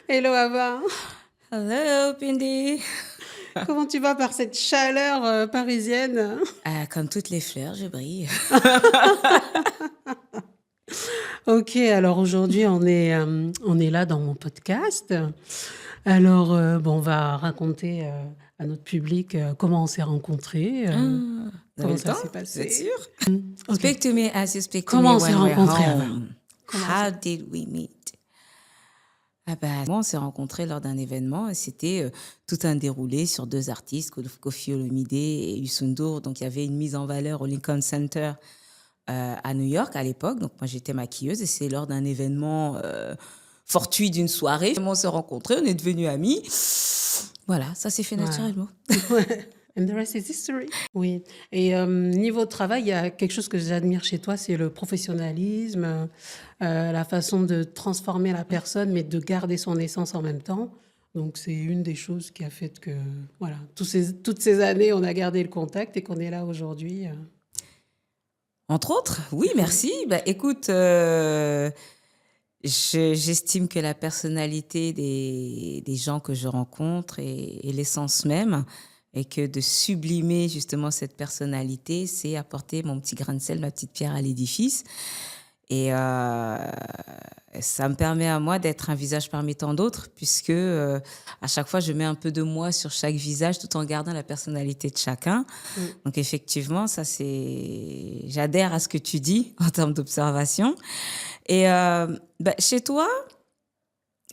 Hello Ava, Hello, Pindy. comment tu vas par cette chaleur parisienne? Comme toutes les fleurs, je brille. Ok, alors aujourd'hui on est là dans mon podcast. Alors bon, on va raconter à notre public comment on s'est rencontrés, Vous avez comment le ça temps? s'est Vous êtes passé. sûr? Ok, Speak to me as you speak to comment me on s'est when we're rencontrés Ava? home. Comment How ça? did we meet? On s'est rencontrés lors d'un événement et c'était tout un déroulé sur deux artistes, Koffi Olomide et Youssou N'Dour. Donc, il y avait une mise en valeur au Lincoln Center à New York à l'époque. Donc, moi, j'étais maquilleuse et c'est lors d'un événement fortuit d'une soirée. On s'est rencontrés, on est devenus amis. Voilà, ça s'est fait Voilà. naturellement. Ouais. And the rest is history. Oui. Et niveau travail, il y a quelque chose que j'admire chez toi, c'est le professionnalisme, la façon de transformer la personne, mais de garder son essence en même temps. Donc c'est une des choses qui a fait que, voilà, toutes ces années, on a gardé le contact et qu'on est là aujourd'hui. Entre autres, oui, merci. Bah, écoute, j'estime que la personnalité des gens que je rencontre est l'essence même et que de sublimer justement cette personnalité, c'est apporter mon petit grain de sel, ma petite pierre à l'édifice. Et ça me permet à moi d'être un visage parmi tant d'autres, puisque à chaque fois, je mets un peu de moi sur chaque visage tout en gardant la personnalité de chacun. Mm. Donc effectivement, ça c'est, j'adhère à ce que tu dis en termes d'observation. Et chez toi,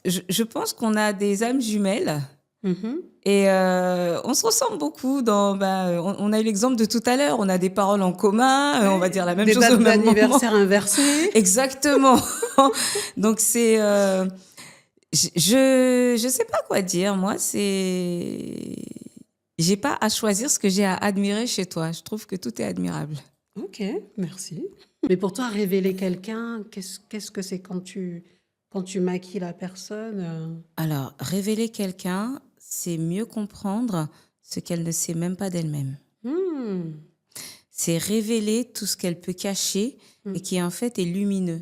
je pense qu'on a des âmes jumelles. Mhm. Et on se ressemble beaucoup on a eu l'exemple de tout à l'heure, on a des paroles en commun, on va dire la même Des chose dates au même moment. d'anniversaire inversées. Exactement. Donc c'est je sais pas quoi dire, moi c'est j'ai pas à choisir ce que j'ai à admirer chez toi. Je trouve que tout est admirable. Ok, merci. Mais pour toi, révéler quelqu'un, qu'est-ce que c'est quand tu maquilles la personne? Alors, révéler quelqu'un, c'est mieux comprendre ce qu'elle ne sait même pas d'elle-même. Hmm. C'est révéler tout ce qu'elle peut cacher et qui en fait est lumineux,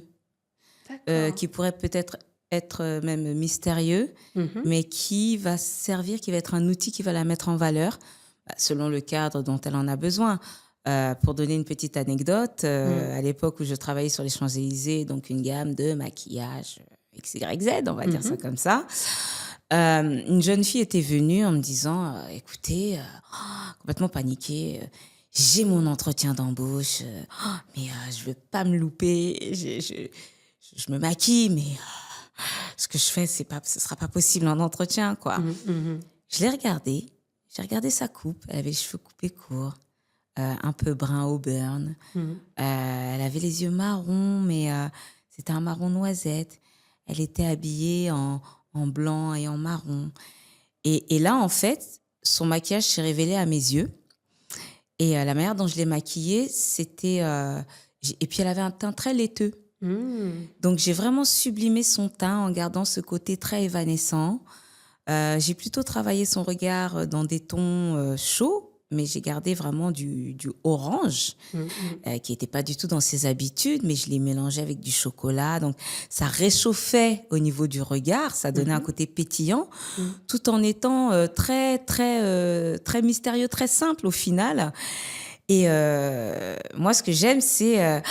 D'accord. qui pourrait peut-être être même mystérieux, Mhm. mais qui va servir, qui va être un outil qui va la mettre en valeur selon le cadre dont elle en a besoin. Pour donner une petite anecdote, à l'époque où je travaillais sur les Champs-Élysées, donc une gamme de maquillage XYZ, on va dire ça comme ça, une jeune fille était venue en me disant écoutez, complètement paniquée, j'ai mon entretien d'embauche, mais je veux pas me louper, je me maquille, mais ce que je fais, ce sera pas possible en entretien, quoi. Mhm, mhm. Je l'ai regardée, j'ai regardé sa coupe, elle avait les cheveux coupés courts, un peu brun auburn, Mhm. elle avait les yeux marrons, mais c'était un marron noisette. Elle était habillée en blanc et en marron. Et là, en fait, son maquillage s'est révélé à mes yeux. Et la manière dont je l'ai maquillée, c'était... et puis, elle avait un teint très laiteux. Hmm. Donc, j'ai vraiment sublimé son teint en gardant ce côté très évanescent. J'ai plutôt travaillé son regard dans des tons chauds, mais j'ai gardé vraiment du orange, Mhm. qui n'était pas du tout dans ses habitudes, mais je l'ai mélangé avec du chocolat. Donc, ça réchauffait au niveau du regard, ça donnait un côté pétillant, Mhm. tout en étant très mystérieux, très simple au final. Et moi, ce que j'aime, c'est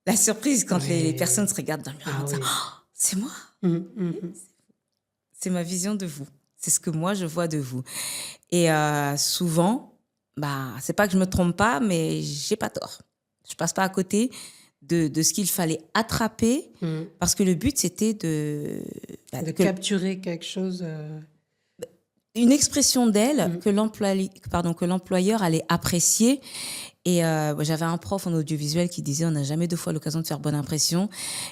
la surprise quand les Ouais. personnes se regardent dans le miroir Ah en disant oui. oh, c'est moi, Mhm, mhm. c'est ma vision de vous, c'est ce que moi je vois de vous. Et souvent, c'est pas que je me trompe pas, mais j'ai pas tort. Je passe pas à côté de ce qu'il fallait attraper, Mhm. parce que le but c'était De capturer quelque chose. une expression d'elle Mhm. que l'employeur allait apprécier. Et j'avais un prof en audiovisuel qui disait on n'a jamais deux fois l'occasion de faire bonne impression.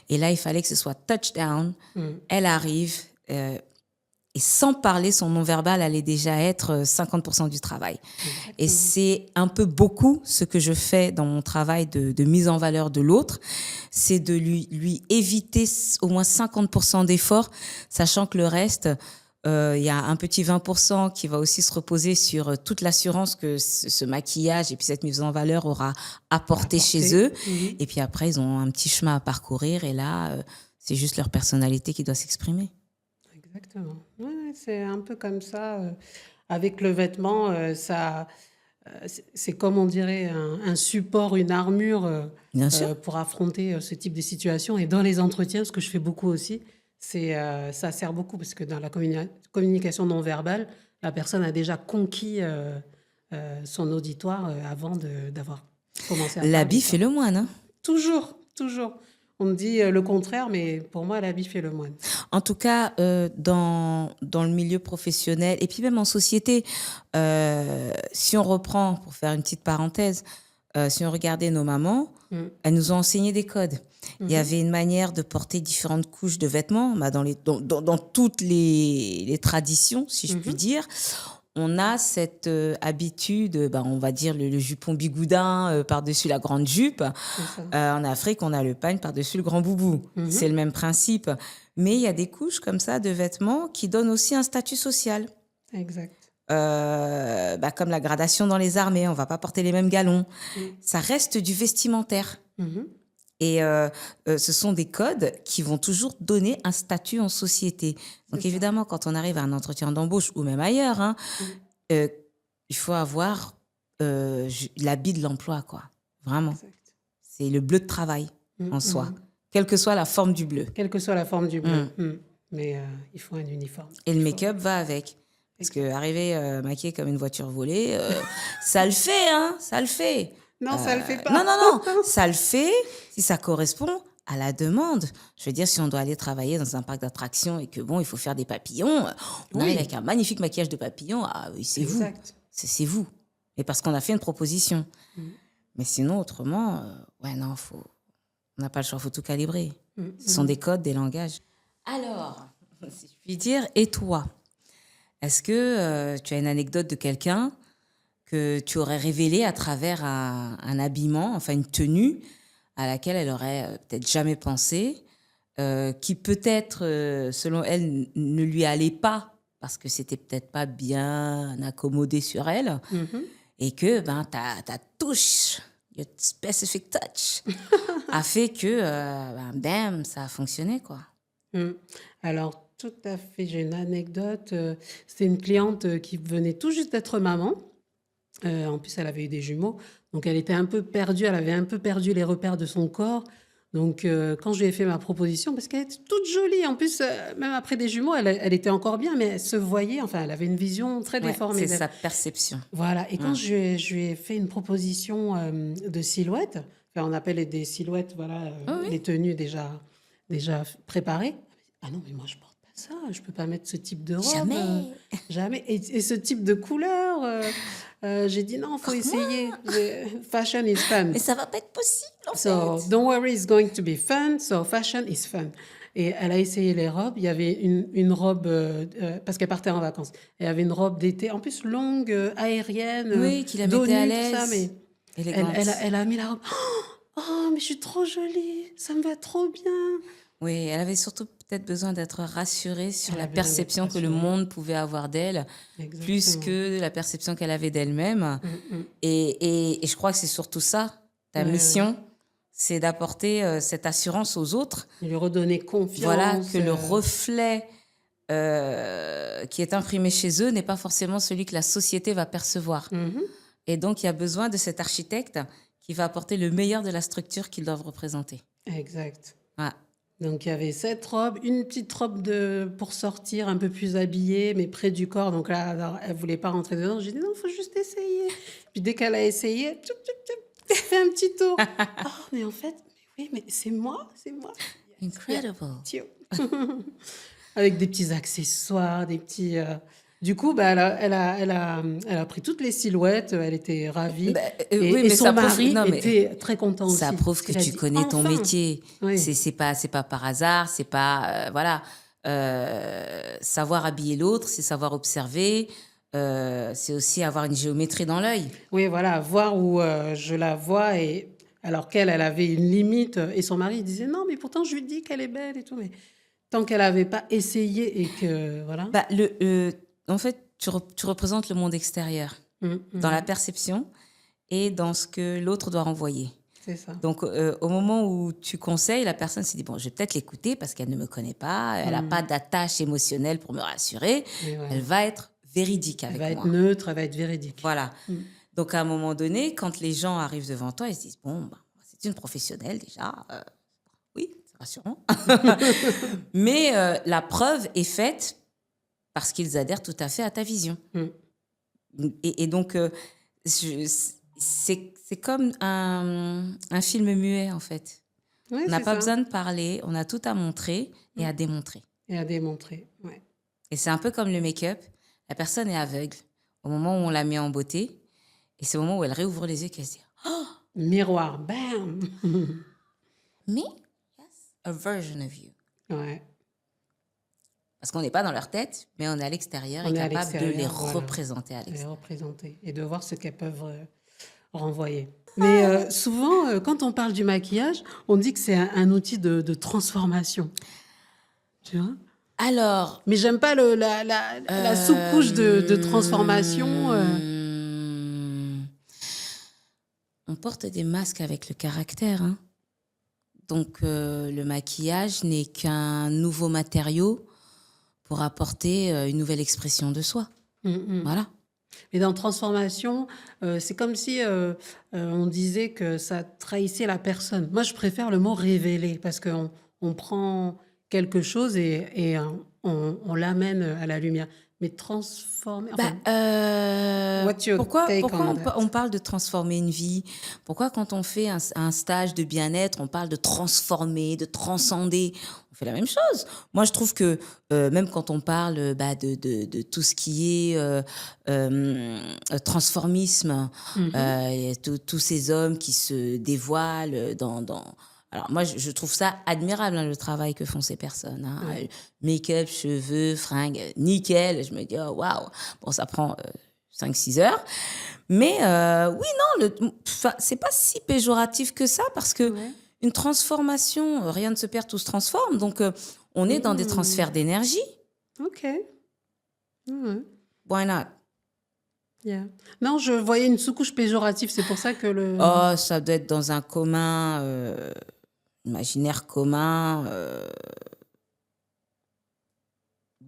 Et là, il fallait que ce soit touchdown. Mhm. Elle arrive. Et sans parler, son non-verbal allait déjà être 50% du travail. Et Exactement. c'est un peu beaucoup ce que je fais dans mon travail de mise en valeur de l'autre, c'est de lui éviter au moins 50% d'efforts, sachant que le reste, il y a un petit 20% qui va aussi se reposer sur toute l'assurance que ce maquillage et puis cette mise en valeur aura apporté chez eux. Mhm. Et puis après, ils ont un petit chemin à parcourir et là, c'est juste leur personnalité qui doit s'exprimer. Exactement. Ouais, ouais, c'est un peu comme ça. Avec le vêtement, c'est comme on dirait un support, une armure Bien sûr. pour affronter ce type de situation. Et dans les entretiens, ce que je fais beaucoup aussi, ça sert beaucoup parce que dans la communication non verbale, la personne a déjà conquis son auditoire avant d'avoir commencé à parler, L'habit fait quoi. le moine, hein. Toujours, toujours. On me dit le contraire, mais pour moi, l'habit fait le moine. En tout cas, dans le milieu professionnel et puis même en société, si on reprend, pour faire une petite parenthèse, si on regardait nos mamans, Mm. elles nous ont enseigné des codes. Il y Mhm. avait une manière de porter différentes couches de vêtements, bah, dans toutes les traditions, si je puis Mhm. dire. On a cette habitude, bah, on va dire le jupon bigoudin par-dessus la grande jupe. C'est ça. En Afrique, on a le pagne par-dessus le grand boubou. C'est Mhm. le même principe. Mais il y a des couches comme ça de vêtements qui donnent aussi un statut social. Exact. Bah, comme la gradation dans les armées, on va pas porter les mêmes galons. Mm. Ça reste du vestimentaire. Mhm. Et ce sont des codes qui vont toujours donner un statut en société. Donc C'est ça. évidemment, quand on arrive à un entretien d'embauche ou même ailleurs, hein, Mm. euh, il faut avoir l'habit de l'emploi, quoi. Vraiment. Exact. C'est le bleu de travail Mm. en soi, Mm. quelle que soit la forme du bleu. Quelle que soit la forme du bleu. Mm. Mm. Mais il faut un uniforme. Et le Il faut... make-up va avec. Parce Exact. que arriver maquillé comme une voiture volée, ça le fait, hein, ça le fait. Non, ça le fait pas. Non, non, non, ça le fait si ça correspond à la demande. Je veux dire, si on doit aller travailler dans un parc d'attractions et que bon, il faut faire des papillons, on Oui. arrive avec un magnifique maquillage de papillons, ah oui, c'est vous. Exact. C'est vous. Et parce qu'on a fait une proposition. Mm. Mais sinon, autrement, ouais, non, on n'a pas le choix, il faut tout calibrer. Mm. Ce sont des codes, des langages. Alors, si je puis dire, et toi? Est-ce que tu as une anecdote de quelqu'un que tu aurais révélé à travers un habillement, enfin une tenue à laquelle elle aurait peut-être jamais pensé, qui peut-être, selon elle, ne lui allait pas parce que c'était peut-être pas bien accommodé sur elle, Mhm. et que ben, ta touche, your specific touch, a fait que, bam, ça a fonctionné, quoi. Mm. Alors, tout à fait, j'ai une anecdote. C'était une cliente qui venait tout juste d'être maman. En plus, elle avait eu des jumeaux. Donc, elle était un peu perdue. Elle avait un peu perdu les repères de son corps. Donc, quand je lui ai fait ma proposition, parce qu'elle était toute jolie, en plus, même après des jumeaux, elle était encore bien, mais elle se voyait, enfin, elle avait une vision très Ouais, déformée c'est d'elle. sa perception. Voilà. Et quand Mm. je lui ai fait une proposition de silhouette, enfin, on appelle des silhouettes, voilà, Oh oui. les tenues déjà préparées. Ah non, mais moi, je porte pas ça. Je peux pas mettre ce type de robe. Jamais. Jamais. Et ce type de couleur. J'ai dit non, faut essayer. Fashion is fun. Mais ça va pas être possible, en So, fait. don't worry, it's going to be fun. So, fashion is fun. Et elle a essayé les robes. Il y avait une robe, parce qu'elle partait en vacances. Il y avait une robe d'été, en plus longue, aérienne, Oui, qui la dos mettait à nu, tout ça. Mais l'aise, élégante. elle a mis la robe. Oh, mais je suis trop jolie. Ça me va trop bien. Oui, elle avait surtout peut-être besoin d'être rassurée sur Elle la avait besoin d'être perception que le rassurée. monde pouvait avoir d'elle, plus Exactement. que la perception qu'elle avait d'elle-même. Mm, mm. Et je crois que c'est surtout ça, ta Ouais, mission, c'est d'apporter cette assurance aux autres. ouais. Lui redonner confiance. Voilà, que le reflet qui est imprimé chez eux n'est pas forcément celui que la société va percevoir. Mhm. Et donc, il y a besoin de cet architecte qui va apporter le meilleur de la structure qu'ils doivent représenter. Exact. Voilà. Donc, il y avait cette robe, une petite robe pour sortir, un peu plus habillée, mais près du corps. Donc là, alors, elle ne voulait pas rentrer dedans. J'ai dit non, il faut juste essayer. Puis dès qu'elle a essayé, tchoup, tchoup, tchoup, elle fait un petit tour. Oh, mais en fait, mais oui, mais c'est moi, c'est moi. Incredible. Tiens. Avec des petits accessoires, des petits... Du coup, bah, elle a pris toutes les silhouettes, elle était ravie. Bah, Et, oui, et mais son ça prouve, mari non, mais était très content aussi. ça prouve que Il a tu dit, connais ton enfin. métier. Oui. C'est pas par hasard, c'est pas voilà. Savoir habiller l'autre, c'est savoir observer. C'est aussi avoir une géométrie dans l'œil. Oui, voilà, voir où je la vois, et alors qu'elle avait une limite, et son mari il disait non, mais pourtant je lui dis qu'elle est belle et tout, mais tant qu'elle n'avait pas essayé et que voilà. Bah, en fait, tu représentes le monde extérieur Mm, dans mm. la perception et dans ce que l'autre doit renvoyer. C'est ça. Donc, au moment où tu conseilles, la personne se dit, bon, je vais peut-être l'écouter parce qu'elle ne me connaît pas, elle n'a pas d'attache émotionnelle pour me rassurer, Et ouais. elle va être véridique Elle avec va être moi. neutre, elle va être véridique. Voilà. Donc, à un moment donné, quand les gens arrivent devant toi, ils se disent, bon, bah, c'est une professionnelle déjà. Oui, c'est rassurant. Mais la preuve est faite parce qu'ils adhèrent tout à fait à ta vision. Et donc, c'est comme un film muet, en fait. Oui, On n'a c'est pas ça. besoin de parler, on a tout à montrer et à démontrer. Et à démontrer, ouais. Et c'est un peu comme le make-up. La personne est aveugle au moment où on la met en beauté. Et c'est au moment où elle réouvre les yeux qu'elle se dit « Miroir, bam! Me? Yes. A version of you. » Ouais. Parce qu'on n'est pas dans leur tête, mais on est à l'extérieur et On est à capable de les l'extérieur, voilà. représenter à Les l'extérieur. représenter et de voir ce qu'elles peuvent renvoyer. Mais souvent, quand on parle du maquillage, on dit que c'est un outil de transformation. Tu vois? Alors, Mais j'aime pas la sous-couche de transformation. On porte des masques avec le caractère, hein. Donc, le maquillage n'est qu'un nouveau matériau pour apporter une nouvelle expression de soi. Voilà. Mais dans transformation, c'est comme si on disait que ça trahissait la personne. Moi, je préfère le mot révéler parce qu'on prend quelque chose et on l'amène à la lumière. Mais transformer... Enfin, what's your Pourquoi take on that? on parle de transformer une vie? Pourquoi quand on fait un stage de bien-être, on parle de transformer, de transcender? On fait la même chose. Moi, je trouve que même quand on parle de tout ce qui est transformisme, et tous ces hommes qui se dévoilent Alors moi, je trouve ça admirable, hein, le travail que font ces personnes, hein. Ouais. Make-up, cheveux, fringues, nickel. Je me dis, oh, waouh, bon, ça prend 5-6 heures. Mais oui, non, c'est pas si péjoratif que ça parce que Ouais. une transformation, rien ne se perd, tout se transforme. Donc, on est dans des transferts d'énergie. OK. Ouais. Why not? Yeah. Non, je voyais une sous-couche péjorative, c'est pour ça que le... Oh, ça doit être dans un commun, imaginaire commun.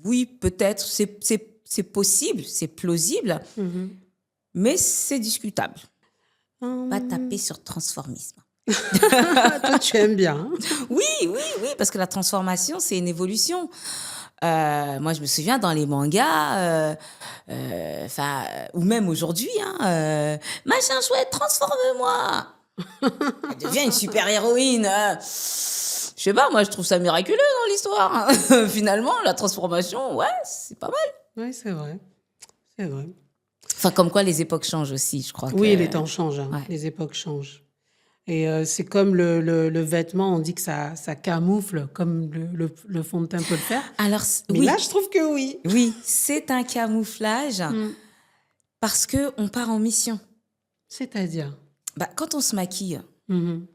Oui, peut-être, c'est possible, c'est plausible, mais c'est discutable. Pas taper sur transformisme. Toi, tu aimes bien. Hein? Oui, parce que la transformation, c'est une évolution. Moi, je me souviens dans les mangas, ou même aujourd'hui, hein, machin chouette, transforme-moi. Elle devient une super-héroïne. Je sais pas, moi, je trouve ça miraculeux dans l'histoire. Finalement, la transformation, ouais, c'est pas mal. Oui, c'est vrai. C'est vrai. Enfin, comme quoi les époques changent aussi, je crois. Oui, les temps changent, hein. Ouais. Les époques changent. Et c'est comme le vêtement, on dit que ça camoufle, comme le fond de teint peut le faire. Alors, Mais oui. là, je trouve que oui. Oui, c'est un camouflage parce qu'on part en mission. C'est-à-dire? Quand on se maquille, Mhm.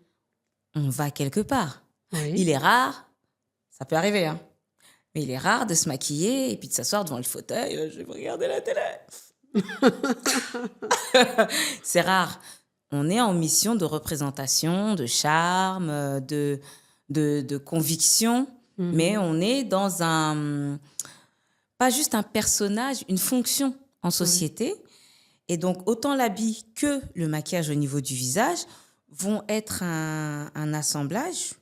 on va quelque part. Oui. Il est rare, ça peut arriver, hein, mais il est rare de se maquiller et puis de s'asseoir devant le fauteuil, je vais regarder la télé. C'est rare. On est en mission de représentation, de charme, de conviction, mais on est dans pas juste un personnage, une fonction en société. Et donc, autant l'habit que le maquillage au niveau du visage vont être un assemblage,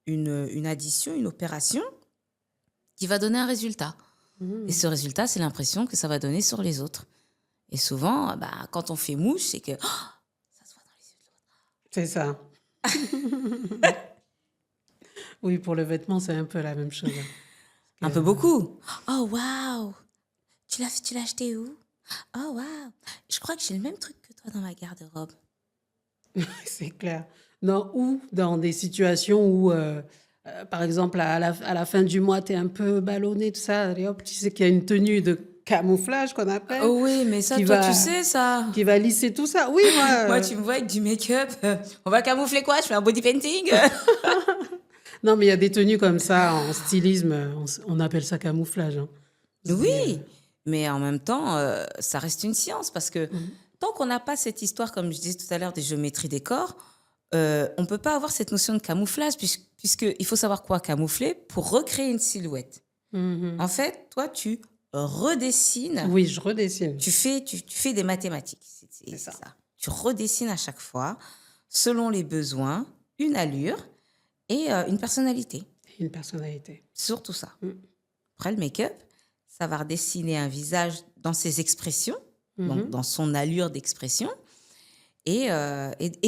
une addition, une opération qui va donner un résultat. Et ce résultat, c'est l'impression que ça va donner sur les autres. Et souvent, quand on fait mouche, c'est que ça se voit dans les yeux de l'autre. C'est ça. Oui, pour le vêtement, c'est un peu la même chose. Un peu beaucoup. Oh, waouh! Tu l'as acheté où? Oh, waouh! Je crois que j'ai le même truc que toi dans ma garde-robe. C'est clair. Non, ou dans des situations où, par exemple, à la fin du mois, tu es un peu ballonné, tout ça, et hop, tu sais qu'il y a une tenue de camouflage qu'on appelle. Oh oui, mais ça, toi, tu sais ça. Qui va lisser tout ça. Oui, moi. Moi, tu me vois avec du make-up. On va camoufler quoi? Je fais un body painting. Non, mais il y a des tenues comme ça, en stylisme, on appelle ça camouflage. Hein. Oui, mais en même temps, ça reste une science parce que tant qu'on n'a pas cette histoire, comme je disais tout à l'heure, des géométries des corps, on ne peut pas avoir cette notion de camouflage puisqu'il faut savoir quoi camoufler pour recréer une silhouette. En fait, toi, tu redessines, Oui, je redessine. tu fais des mathématiques. C'est ça. ça. Tu redessines à chaque fois, selon les besoins, une allure et une personnalité. Une personnalité. Surtout ça. Après, le make-up, ça va redessiner un visage dans ses expressions, donc dans son allure d'expression, et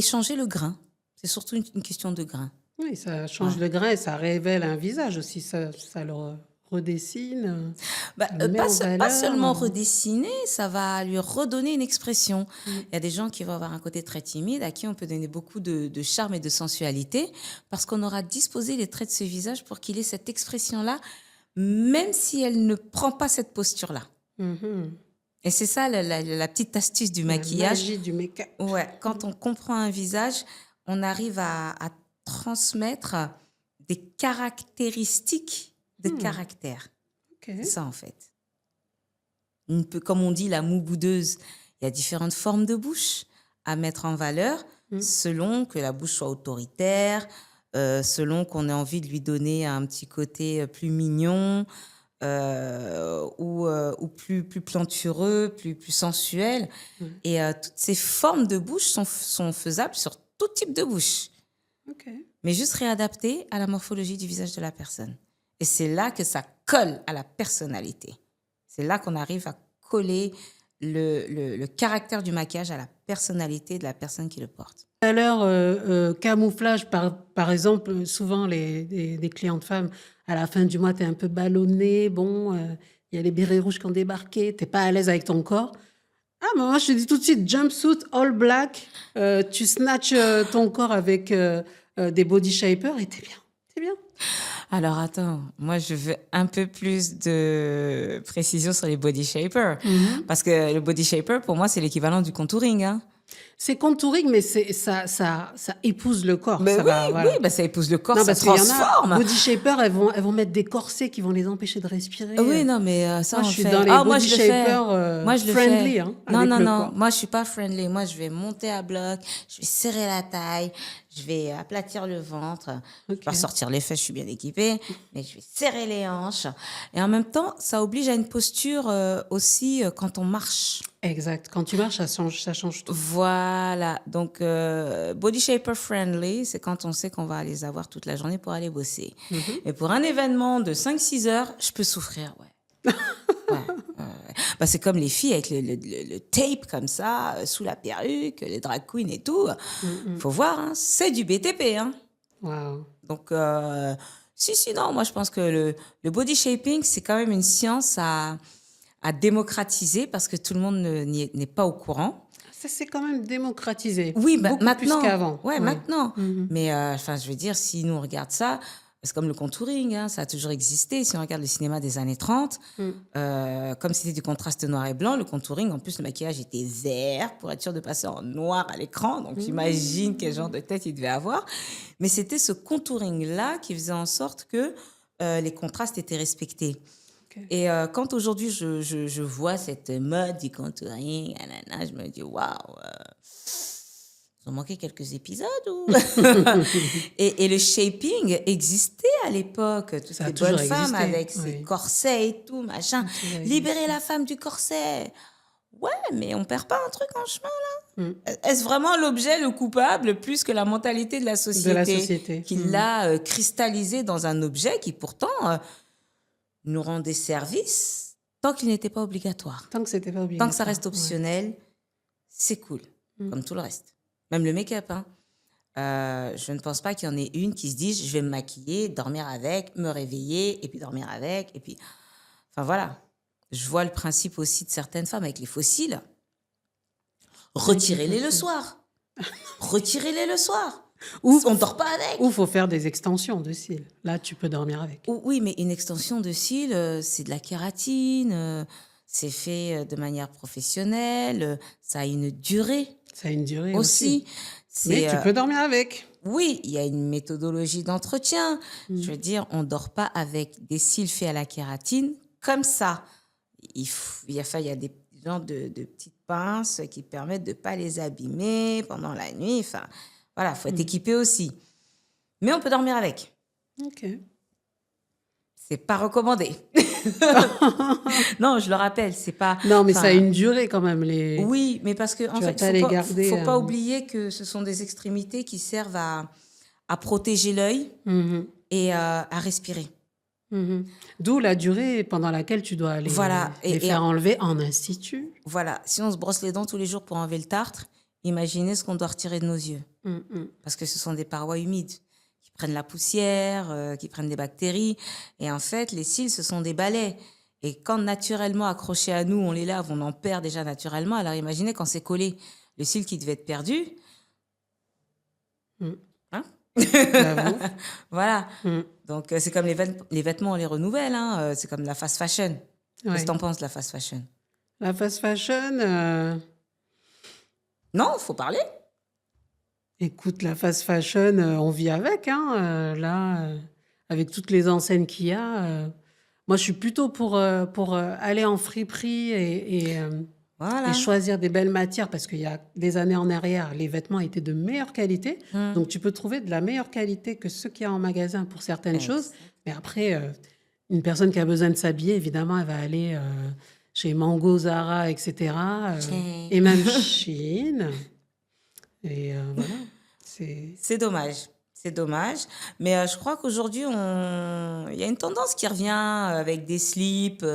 changer le grain. C'est surtout une question de grain. Oui, ça change le grain et ça révèle un visage aussi. Ça le redessine, ça le met en Pas valeur. seulement redessiner, ça va lui redonner une expression. Il y a des gens qui vont avoir un côté très timide, à qui on peut donner beaucoup de charme et de sensualité, parce qu'on aura disposé les traits de ce visage pour qu'il ait cette expression-là, même si elle ne prend pas cette posture-là. Et c'est ça la petite astuce du maquillage. La magie du make-up. Ouais, quand on comprend un visage, on arrive à transmettre des caractéristiques de caractère. Ok. C'est ça, en fait. Comme on dit, la moue boudeuse, il y a différentes formes de bouche à mettre en valeur selon que la bouche soit autoritaire, selon qu'on ait envie de lui donner un petit côté plus mignon ou plus plantureux, plus sensuel. Et toutes ces formes de bouche sont faisables sur tout type de bouche. Ok. Mais juste réadaptées à la morphologie du visage de la personne. Et c'est là que ça colle à la personnalité. C'est là qu'on arrive à coller le caractère du maquillage à la personnalité de la personne qui le porte. Tout à l'heure, camouflage, par exemple, souvent des clientes femmes, à la fin du mois, tu es un peu ballonnée, bon, il y a les bérets rouges qui ont débarqué, tu n'es pas à l'aise avec ton corps. Ah, mais moi, je te dis tout de suite, jumpsuit, all black, tu snatches ton corps avec des body shapers et t'es bien, t'es bien. Alors attends, moi je veux un peu plus de précision sur les body shapers. Parce que le body shaper, pour moi, c'est l'équivalent du contouring. Hein. C'est contouring, mais ça épouse le corps. Mais ça oui, va, voilà. ça épouse le corps, Non, ça parce qu'il y en a, transforme. body shapers, elles vont mettre des corsets qui vont les empêcher de respirer. Oui, non, mais ça, Moi, on je suis fait. dans les moi, body je le fais. shapers Moi, je le friendly, fais. hein, Non, avec non, le non. corps. Moi, je suis pas friendly. Moi, je vais monter à bloc, je vais serrer la taille, je vais aplatir le ventre. Je vais pas sortir les fesses, je suis bien équipée, mais je vais serrer les hanches. Et en même temps, ça oblige à une posture aussi quand on marche. Exact. Quand tu marches, ça change tout. Voilà. Donc, body shaper friendly, c'est quand on sait qu'on va les avoir toute la journée pour aller bosser. Et pour un événement de 5-6 heures, je peux souffrir, ouais. Bah, c'est comme les filles avec le tape comme ça, sous la perruque, les drag queens et tout. Faut voir, hein, c'est du BTP. Hein. Wow. Donc, non, moi je pense que le body shaping, c'est quand même une science à démocratiser parce que tout le monde n'est pas au courant. Ça, c'est quand même démocratisé. Oui, beaucoup maintenant. plus qu'avant. Ouais, maintenant. Mais je veux dire, si nous on regarde ça, c'est comme le contouring, hein, ça a toujours existé. Si on regarde le cinéma des années 30, comme c'était du contraste noir et blanc, le contouring, en plus, le maquillage était vert pour être sûr de passer en noir à l'écran. Donc, j'imagine quel genre de tête il devait avoir. Mais c'était ce contouring-là qui faisait en sorte que les contrastes étaient respectés. Et quand aujourd'hui, je vois cette mode du contouring, je me dis, waouh, ils ont manqué quelques épisodes ou... et le shaping existait à l'époque. Toutes Ça a les toujours bonnes femmes existé, avec ses corsets et tout, machin. Libérer la femme du corset. Ouais, mais on perd pas un truc en chemin, là. Est-ce vraiment l'objet le coupable plus que la mentalité de la société, qui l'a cristallisé dans un objet qui pourtant... nous rend des services tant qu'il n'était pas obligatoire. Tant que c'était pas obligatoire. Tant que ça reste optionnel, c'est cool, comme tout le reste. Même le make-up. Hein. Je ne pense pas qu'il y en ait une qui se dise, je vais me maquiller, dormir avec, me réveiller, et puis dormir avec, et puis... Enfin, voilà. Je vois le principe aussi de certaines femmes avec les fossiles. Retirez-les le soir. Retirez-les le soir. On ne dort pas avec. Ou il faut faire des extensions de cils. Là, tu peux dormir avec. Oui, mais une extension de cils, c'est de la kératine, c'est fait de manière professionnelle, ça a une durée. Ça a une durée aussi. Mais tu peux dormir avec. Oui, il y a une méthodologie d'entretien. Je veux dire, on ne dort pas avec des cils faits à la kératine comme ça. Il y a des genres de petites pinces qui permettent de ne pas les abîmer pendant la nuit. Enfin, Voilà, faut être équipé aussi. Mais on peut dormir avec. OK. C'est pas recommandé. Non, je le rappelle, c'est pas. Non, mais ça a Enfin, une durée quand même, les oui, mais parce que en tu vas fait, pas les garder, faut pas oublier que ce sont des extrémités qui servent à protéger l'œil mmh et à respirer. mmh D'où la durée pendant laquelle tu dois Voilà. les faire enlever en institut. Voilà. Si on se brosse les dents tous les jours pour enlever le tartre, imaginez ce qu'on doit retirer de nos yeux. Mmh mh. Parce que ce sont des parois humides qui prennent la poussière, qui prennent des bactéries. Et en fait, les cils, ce sont des balais. Et quand naturellement accrochés à nous, on les lave, on en perd déjà naturellement. Alors imaginez quand c'est collé. Le cil qui devait être perdu, Mmh. hein. J'avoue. Voilà. Mmh. Donc, c'est comme les vêtements, on les renouvelle. Hein. C'est comme la fast fashion. Qu'est-ce que Ouais. t'en penses de la fast fashion? La fast fashion, Non, faut parler. écoute, la fast fashion, on vit avec, hein, là, avec toutes les enseignes qu'il y a, moi, je suis plutôt pour, aller en friperie et Voilà. choisir des belles matières parce qu'il y a des années en arrière, les vêtements étaient de meilleure qualité. Hum. Donc tu peux trouver de la meilleure qualité que ceux qu'il y a en magasin pour certaines choses. Exact. Mais après, une personne qui a besoin de s'habiller, évidemment, elle va aller, chez Mango, Zara et cetera, Tiens. et même Shein et voilà, c'est C'est dommage. C'est dommage. Mais je crois qu'aujourd'hui, il y a une tendance qui revient avec des slips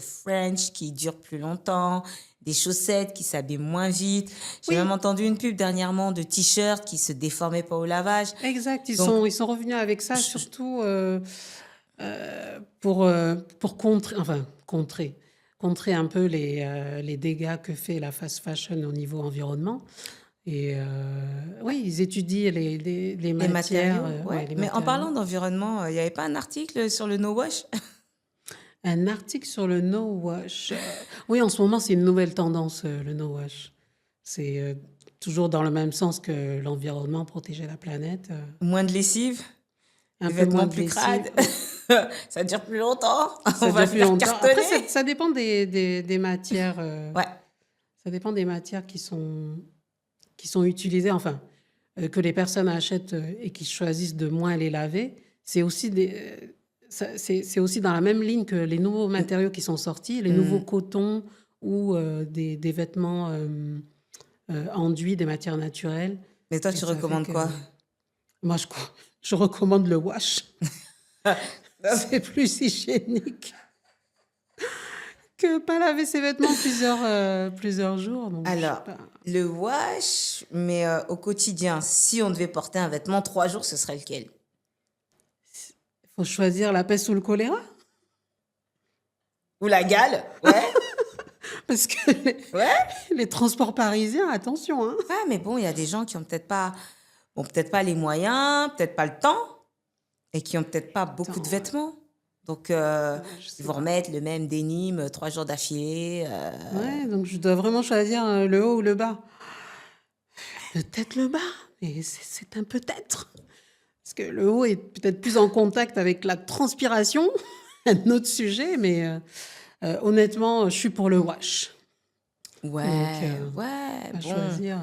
French qui durent plus longtemps, des chaussettes qui s'habillent moins vite. J'ai même oui, entendu une pub dernièrement de t-shirts qui se déformaient pas au lavage. exact, Donc, ils sont revenus avec ça je- surtout, pour contrer un peu les dégâts que fait la fast fashion au niveau environnement et oui, ils étudient les les matières, matériaux, ouais, ouais. les Mais en matériaux. parlant d'environnement, il n'y avait pas un article sur le no wash? Un article sur le no wash, oui, en ce moment, c'est une nouvelle tendance, le no wash. C'est, toujours dans le même sens que l'environnement, protéger la planète, Moins de lessive, un des peu moins vêtements de plus lessive. crades. Ça dure plus longtemps. Ça On va dure plus finir longtemps. Après, cartonné. ça dépend des matières, Ouais. ça dépend des matières qui sont utilisées, enfin, que les personnes achètent et qui choisissent de moins les laver. C'est aussi, c'est aussi dans la même ligne que les nouveaux matériaux qui sont sortis, les nouveaux Mm. cotons ou des vêtements enduits, des matières naturelles. Mais toi, Et tu ça fait recommandes que quoi? moi, je recommande le wash. C'est plus hygiénique que pas laver ses vêtements plusieurs jours. Donc, je sais Alors, pas. le wash, mais au quotidien, si on devait porter un vêtement 3 jours, ce serait lequel? Il faut choisir la peste ou le choléra. Ou la gale? Ouais, Parce que ouais. les transports parisiens, attention, hein. Ah, mais bon, il y a des gens qui ont peut-être pas les moyens, peut-être pas le temps, et qui ont peut-être pas beaucoup de Attends, vêtements. Donc, je ils sais vont pas. remettre le même dénime 3 jours d'affilée. Ouais, donc je dois vraiment choisir le haut ou le bas. Peut-être le bas, mais c'est un peut-être. Parce que le haut est peut-être plus en contact avec la transpiration, un autre sujet, mais honnêtement, je suis pour le wash. Donc, Ouais, ouais, à bon. choisir.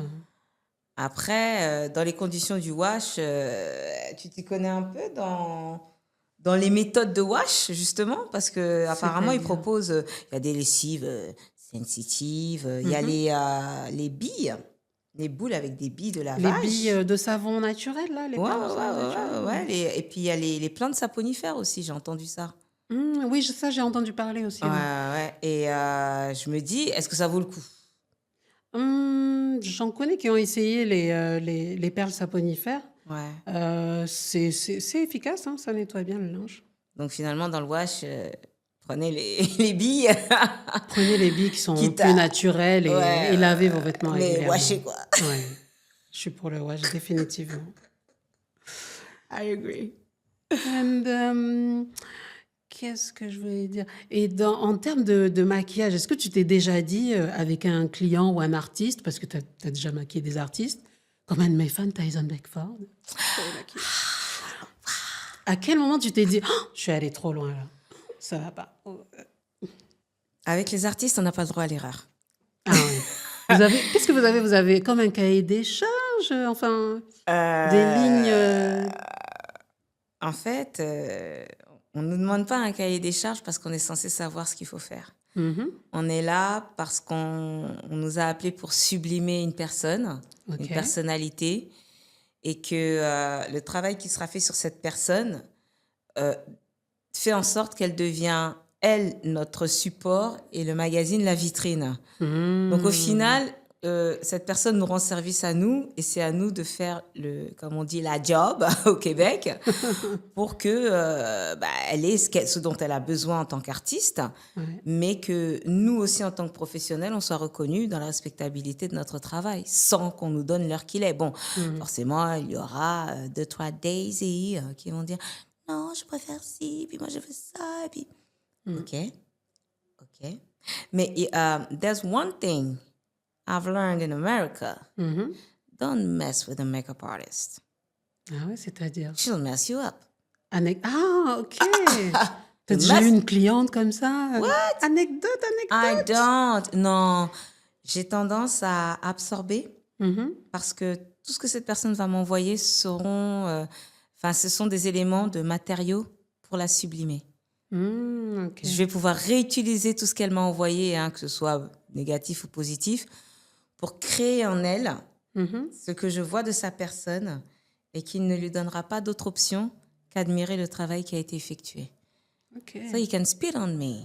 Après, dans les conditions du wash, tu t'y connais un peu dans les méthodes de wash, justement, parce que apparemment ils C'est-à-dire. proposent, il y a des lessives sensitives, il y a Mhm. les billes, les boules avec des billes de Les billes lavage. de savon naturel, là, les Ouais, pains ouais, de savon naturel. ouais. Et puis il y a les plantes saponifères aussi, j'ai entendu ça. Oui, ça, j'ai entendu parler aussi, Ouais, ouais. ouais. Et je me dis, est-ce que ça vaut le coup? J'en connais qui ont essayé les perles saponifères. Ouais. C'est efficace, hein, ça nettoie bien le linge. Donc finalement, dans le wash, prenez les billes. Prenez les billes qui sont Quitte plus à. naturelles Ouais, et lavez vos vêtements mais régulièrement. washer quoi. Ouais, je suis pour le wash, définitivement. I agree. And, qu'est-ce que je voulais dire? Et en termes de maquillage, est-ce que tu t'es déjà dit avec un client ou un artiste, parce que tu as déjà maquillé des artistes, comme un de mes fans, Tyson Beckford, je l'avais maquillé. À quel moment tu t'es dit, oh, je suis allée trop loin là, ça va pas. Oh, Avec les artistes, on n'a pas le droit à l'erreur. Ah ouais. Qu'est-ce que vous avez? Vous avez comme un cahier des charges charges, enfin, des lignes. Euh, En fait, on ne nous demande pas un cahier des charges parce qu'on est censé savoir ce qu'il faut faire. Mhm. On est là parce qu'on nous a appelés pour sublimer une Ok. personnalité, et que le travail qui sera fait sur cette personne euh, fait en sorte qu'elle devient, elle, notre support et le magazine, la vitrine. Donc au Hmm. final, cette personne nous rend service à nous, et c'est à nous de faire, comme on dit, la job au Québec, pour que elle ait ce dont elle a besoin en tant qu'artiste, Ouais. mais que nous aussi, en tant que professionnels, on soit reconnus dans la respectabilité de notre travail, sans qu'on nous donne l'heure qu'il est. Bon, Mhm. forcément, il y aura deux, trois Daisy qui vont dire non, je préfère ci, puis moi je veux ça, et puis Mhm. ok, ok. Mais there's one thing I've learned in America: Mhm. don't mess with a makeup artist. Ah ouais, c'est-à-dire. She'll mess you up. Ah, ok. T'as You déjà eu mess. une cliente comme ça? What? Anecdote, I anecdote. don't. Non, j'ai tendance à absorber, Mhm. parce que tout ce que cette personne va m'envoyer ce sont des éléments de matériaux pour la sublimer. Ok. Je vais pouvoir réutiliser tout ce qu'elle m'a envoyé, hein, que ce soit négatif ou positif, pour créer en elle Mhm. ce que je vois de sa personne, et qui ne lui donnera pas d'autre option qu'admirer le travail qui a été effectué. Ok. So you can spit on me.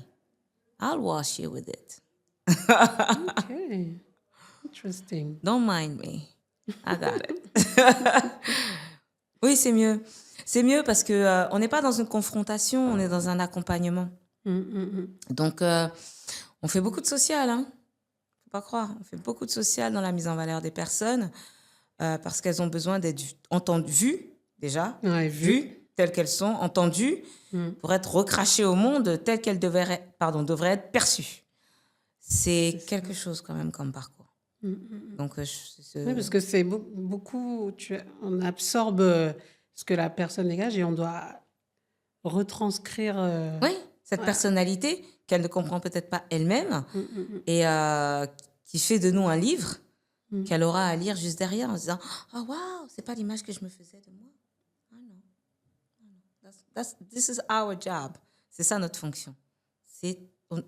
I'll wash you with it. Ok. Interesting. Don't mind me. I got it. Oui, c'est mieux. C'est mieux parce que on n'est pas dans une confrontation, on est dans un accompagnement. Donc, on fait beaucoup de social, hein. Faut pas croire. On fait beaucoup de social dans la mise en valeur des personnes, parce qu'elles ont besoin d'être entendues, vues déjà, Ouais, vu. vues telles qu'elles sont, entendues, Mm. pour être recrachées au monde telles qu'elles devraient être perçues. C'est C'est ça. quelque chose quand même comme parcours. Donc, Oui, parce que c'est beaucoup, on absorbe ce que la personne dégage et on doit retranscrire. oui, cette Ouais. personnalité qu'elle ne comprend peut-être pas elle-même, et qui fait de nous un livre Mm. qu'elle aura à lire juste derrière en se disant oh waouh, c'est pas l'image que je me faisais de moi. Ah non, this is our job. C'est ça notre fonction.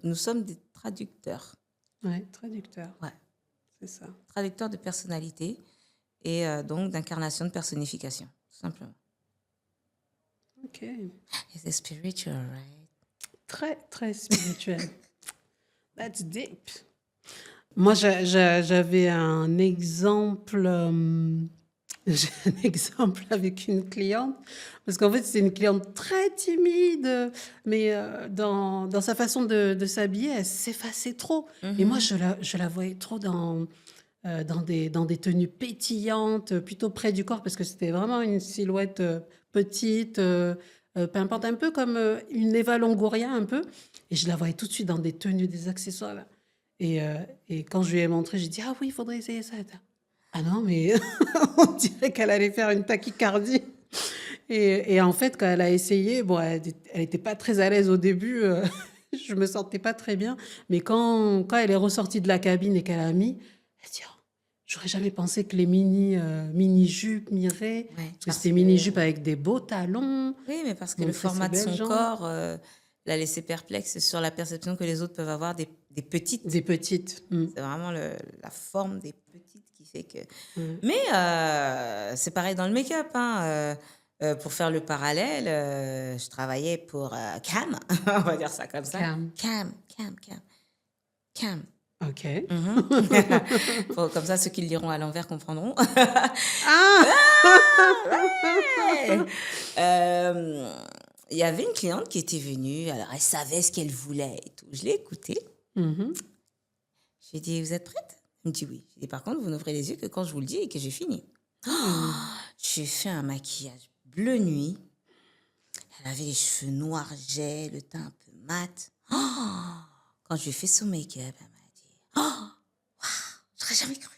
Nous sommes des traducteurs. Ouais, traducteur, Ouais, c'est ça. traducteurs de personnalité, et donc d'incarnation, de personnification, tout simplement. Ok. It's spiritual, right? Très, très spirituel. That's deep. Moi, j'avais un exemple. J'ai un exemple avec une cliente, parce qu'en fait, c'est une cliente très timide, mais dans sa façon de s'habiller, elle s'effaçait trop. Et moi, je la voyais trop dans des tenues pétillantes, plutôt près du corps, parce que c'était vraiment une silhouette petite, pimpante, un peu comme une Eva Longoria, un peu. Et je la voyais tout de suite dans des tenues, des accessoires, là. Et quand je lui ai montré, j'ai dit, ah oui, il faudrait essayer ça. Ah non, mais on dirait qu'elle allait faire une tachycardie. Et en fait, quand elle a essayé, bon, elle était pas très à l'aise au début. Je me sentais pas très bien. Mais quand elle est ressortie de la cabine et qu'elle a mis, elle dit, oh, j'aurais jamais pensé que les mini-jupes m'iraient. Ouais, Parce que parce c'était que mini-jupes avec des beaux talons, oui, mais parce que le montrer ses format de belles son jambes. corps l'a laissé perplexe sur la perception que les autres peuvent avoir des petites. Des petites. C'est vraiment la forme des petites qui fait que. Ouais. Mais c'est pareil dans le make-up, hein. Pour faire le parallèle, je travaillais pour Cam, on va dire ça comme ça. Cam. Cam. OK. Mhm. Comme ça, ceux qui le liront à l'envers comprendront. Ah! Ouais. Il y avait une cliente qui était venue, alors elle savait ce qu'elle voulait et tout. Je l'ai écoutée. Mhm. Je lui ai dit, vous êtes prête? Elle me dit oui. Je lui ai dit, par contre, vous n'ouvrez les yeux que quand je vous le dis et que j'ai fini. J'ai fait un maquillage bleu nuit. Elle avait les cheveux noirs jais, le teint un peu mat. Quand je lui ai fait son make-up, elle m'a dit, j'aurais jamais cru.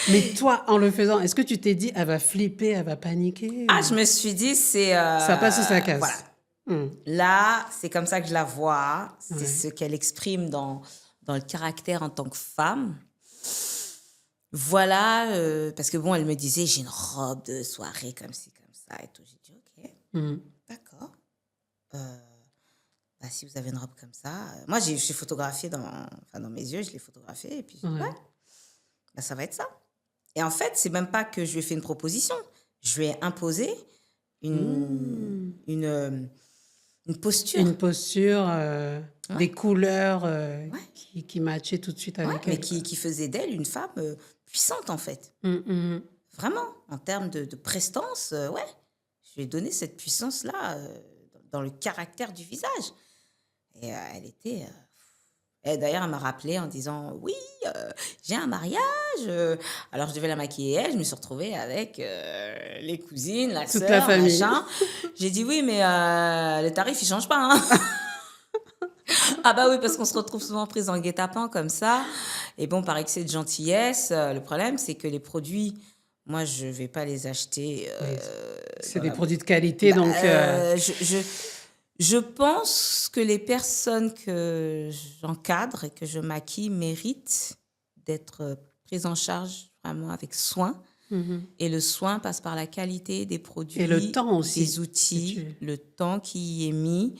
Mais toi, en le faisant, est-ce que tu t'es dit, elle va flipper, elle va paniquer? Ah, je me suis dit, c'est... Ça passe ou ça casse? Voilà. Hmm. Là, c'est comme ça que je la vois. C'est Ouais. ce qu'elle exprime dans le caractère en tant que femme. Voilà, parce que bon, elle me disait, j'ai une robe de soirée comme ci, comme ça et tout. J'ai dit, ok, Mmh. d'accord. Euh, Bah, si vous avez une robe comme ça. Moi, j'ai photographié dans mes yeux, je l'ai photographié et puis j'ai dit, ouais, Ouais. bah, ça va être ça. Et en fait, c'est même pas que je lui ai fait une proposition. Je lui ai imposé une, Mmh. une, euh, une posture. Une posture, Ouais, des couleurs, ouais, qui matchaient tout de suite ouais, avec mais elle, quoi. qui faisait d'elle une femme puissante, en fait. Mmh mh. Vraiment, en termes de prestance, ouais. Je lui ai donné cette puissance-là dans le caractère du visage. Et elle était. Et d'ailleurs, elle m'a rappelé en disant oui, j'ai un mariage. Alors, je devais la maquiller elle. Je me suis retrouvée avec les cousines, la Toute la sœur, famille. machin. J'ai dit oui, mais le tarif, il change pas. Hein. Ah bah oui, parce qu'on se retrouve souvent prise en guet-apens comme ça. Et bon, par excès de gentillesse, le problème, c'est que les produits, moi, je vais pas les acheter Oui, c'est dans des la... produits de qualité, Bah, donc je pense que les personnes que j'encadre et que je maquille méritent d'être prises en charge vraiment avec soin. mmh Et le soin passe par la qualité des et le produits, temps des aussi que outils, tu le temps qui y est mis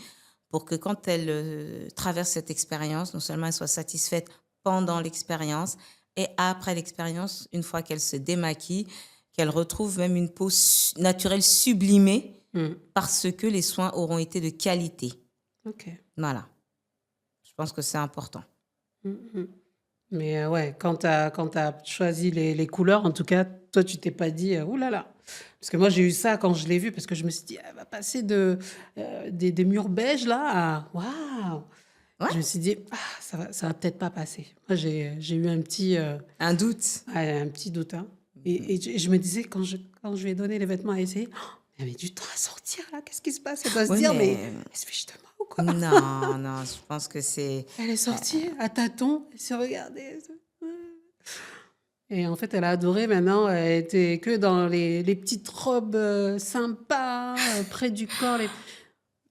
pour que quand elle traverse cette expérience, non seulement elle soit satisfaite pendant l'expérience et après l'expérience, une fois qu'elle se démaquille, qu'elle retrouve même une peau naturelle sublimée mmh, parce que les soins auront été de qualité. OK. Voilà, je pense que c'est important. Mmh mh. Mais ouais, quand tu as choisi les couleurs, en tout cas, toi, tu t'es pas dit: «Ouh là là!» Parce que moi, j'ai eu ça quand je l'ai vue, parce que je me suis dit: «Elle va passer des murs beiges là à waouh!» Ouais, Je me suis dit: «Ah, ça va peut-être pas passer». Moi, j'ai eu un petit, un doute. ouais, un petit doute, hein, Mhm. et je me disais quand je lui ai donné les vêtements à essayer: «Oh, elle met du temps à sortir là, qu'est-ce qui se passe?» Elle doit se Oui, dire: «Mais mais elle se fiche de moi ou quoi?» non, non, je pense que c'est... Elle est sortie à tâtons, elle s'est regardée, et en fait, elle a adoré. Maintenant, elle était que dans les petites robes, sympas, près du corps, les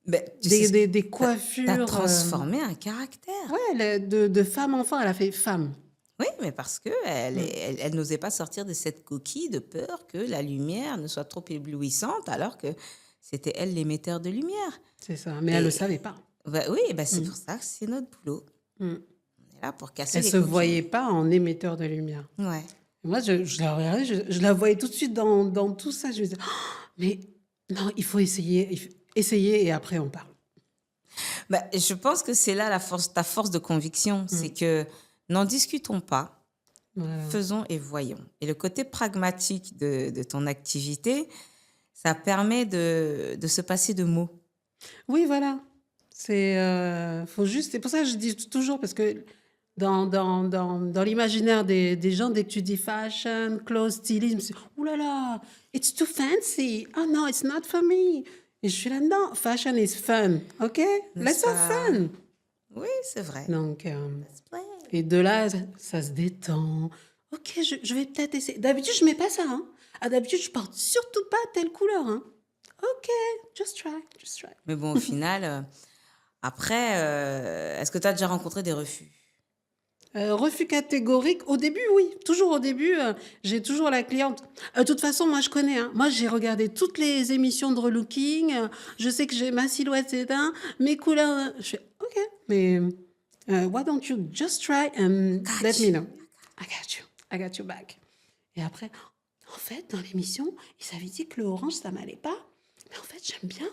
Ben, tu sais, des t'as coiffures, transformé un caractère. ouais, de femme enfant, elle a fait femme. Oui, mais parce que Mmh, elle n'osait pas sortir de cette coquille de peur que la lumière ne soit trop éblouissante, alors que c'était elle l'émetteur de lumière. c'est ça, mais elle le Et savais pas. bah, oui, bah, c'est Mmh, pour ça que c'est notre boulot. mmh. On est là pour casser Elle les se voyait coquilles. pas en émetteur de lumière. Ouais. Et moi, je la regardais, je la voyais tout de suite dans tout ça. Je me disais: «Oh, mais non, il faut essayer et après on parle». Bah, je pense que c'est là la force, ta force de conviction, c'est Mmh, que n'en discutons pas, voilà. faisons et voyons. Et le côté pragmatique de ton activité, ça permet de se passer de mots. Oui, voilà. Faut juste, c'est pour ça que je dis toujours, parce que dans l'imaginaire des gens, dès que tu dis fashion, clothes, stylisme, c'est: «Ouh là là, it's too fancy. Oh no, it's not for me». Et je suis là: «Non, fashion is fun, OK? N'est-ce Let's have pas? fun». Oui, c'est vrai. Donc Let's play. et de là, ça se détend. «OK, je vais peut-être essayer». D'habitude, je mets pas ça, hein. Ah, d'habitude, je porte surtout pas telle couleur, hein. «OK, just try, just try». Mais bon, au final, après, est-ce que tu as déjà rencontré des refus? Refus catégorique, au début, oui. Toujours au début, j'ai toujours la cliente: De toute façon, moi, je connais, hein. Moi, j'ai regardé toutes les émissions de relooking, je sais que j'ai ma silhouette, c'est un, mes couleurs, je fais: «OK, mais why don't you just try and let Catch me you. know? I got your back». Et après: «En fait, dans l'émission, ils avaient dit que le orange, ça m'allait pas, mais en fait, j'aime bien».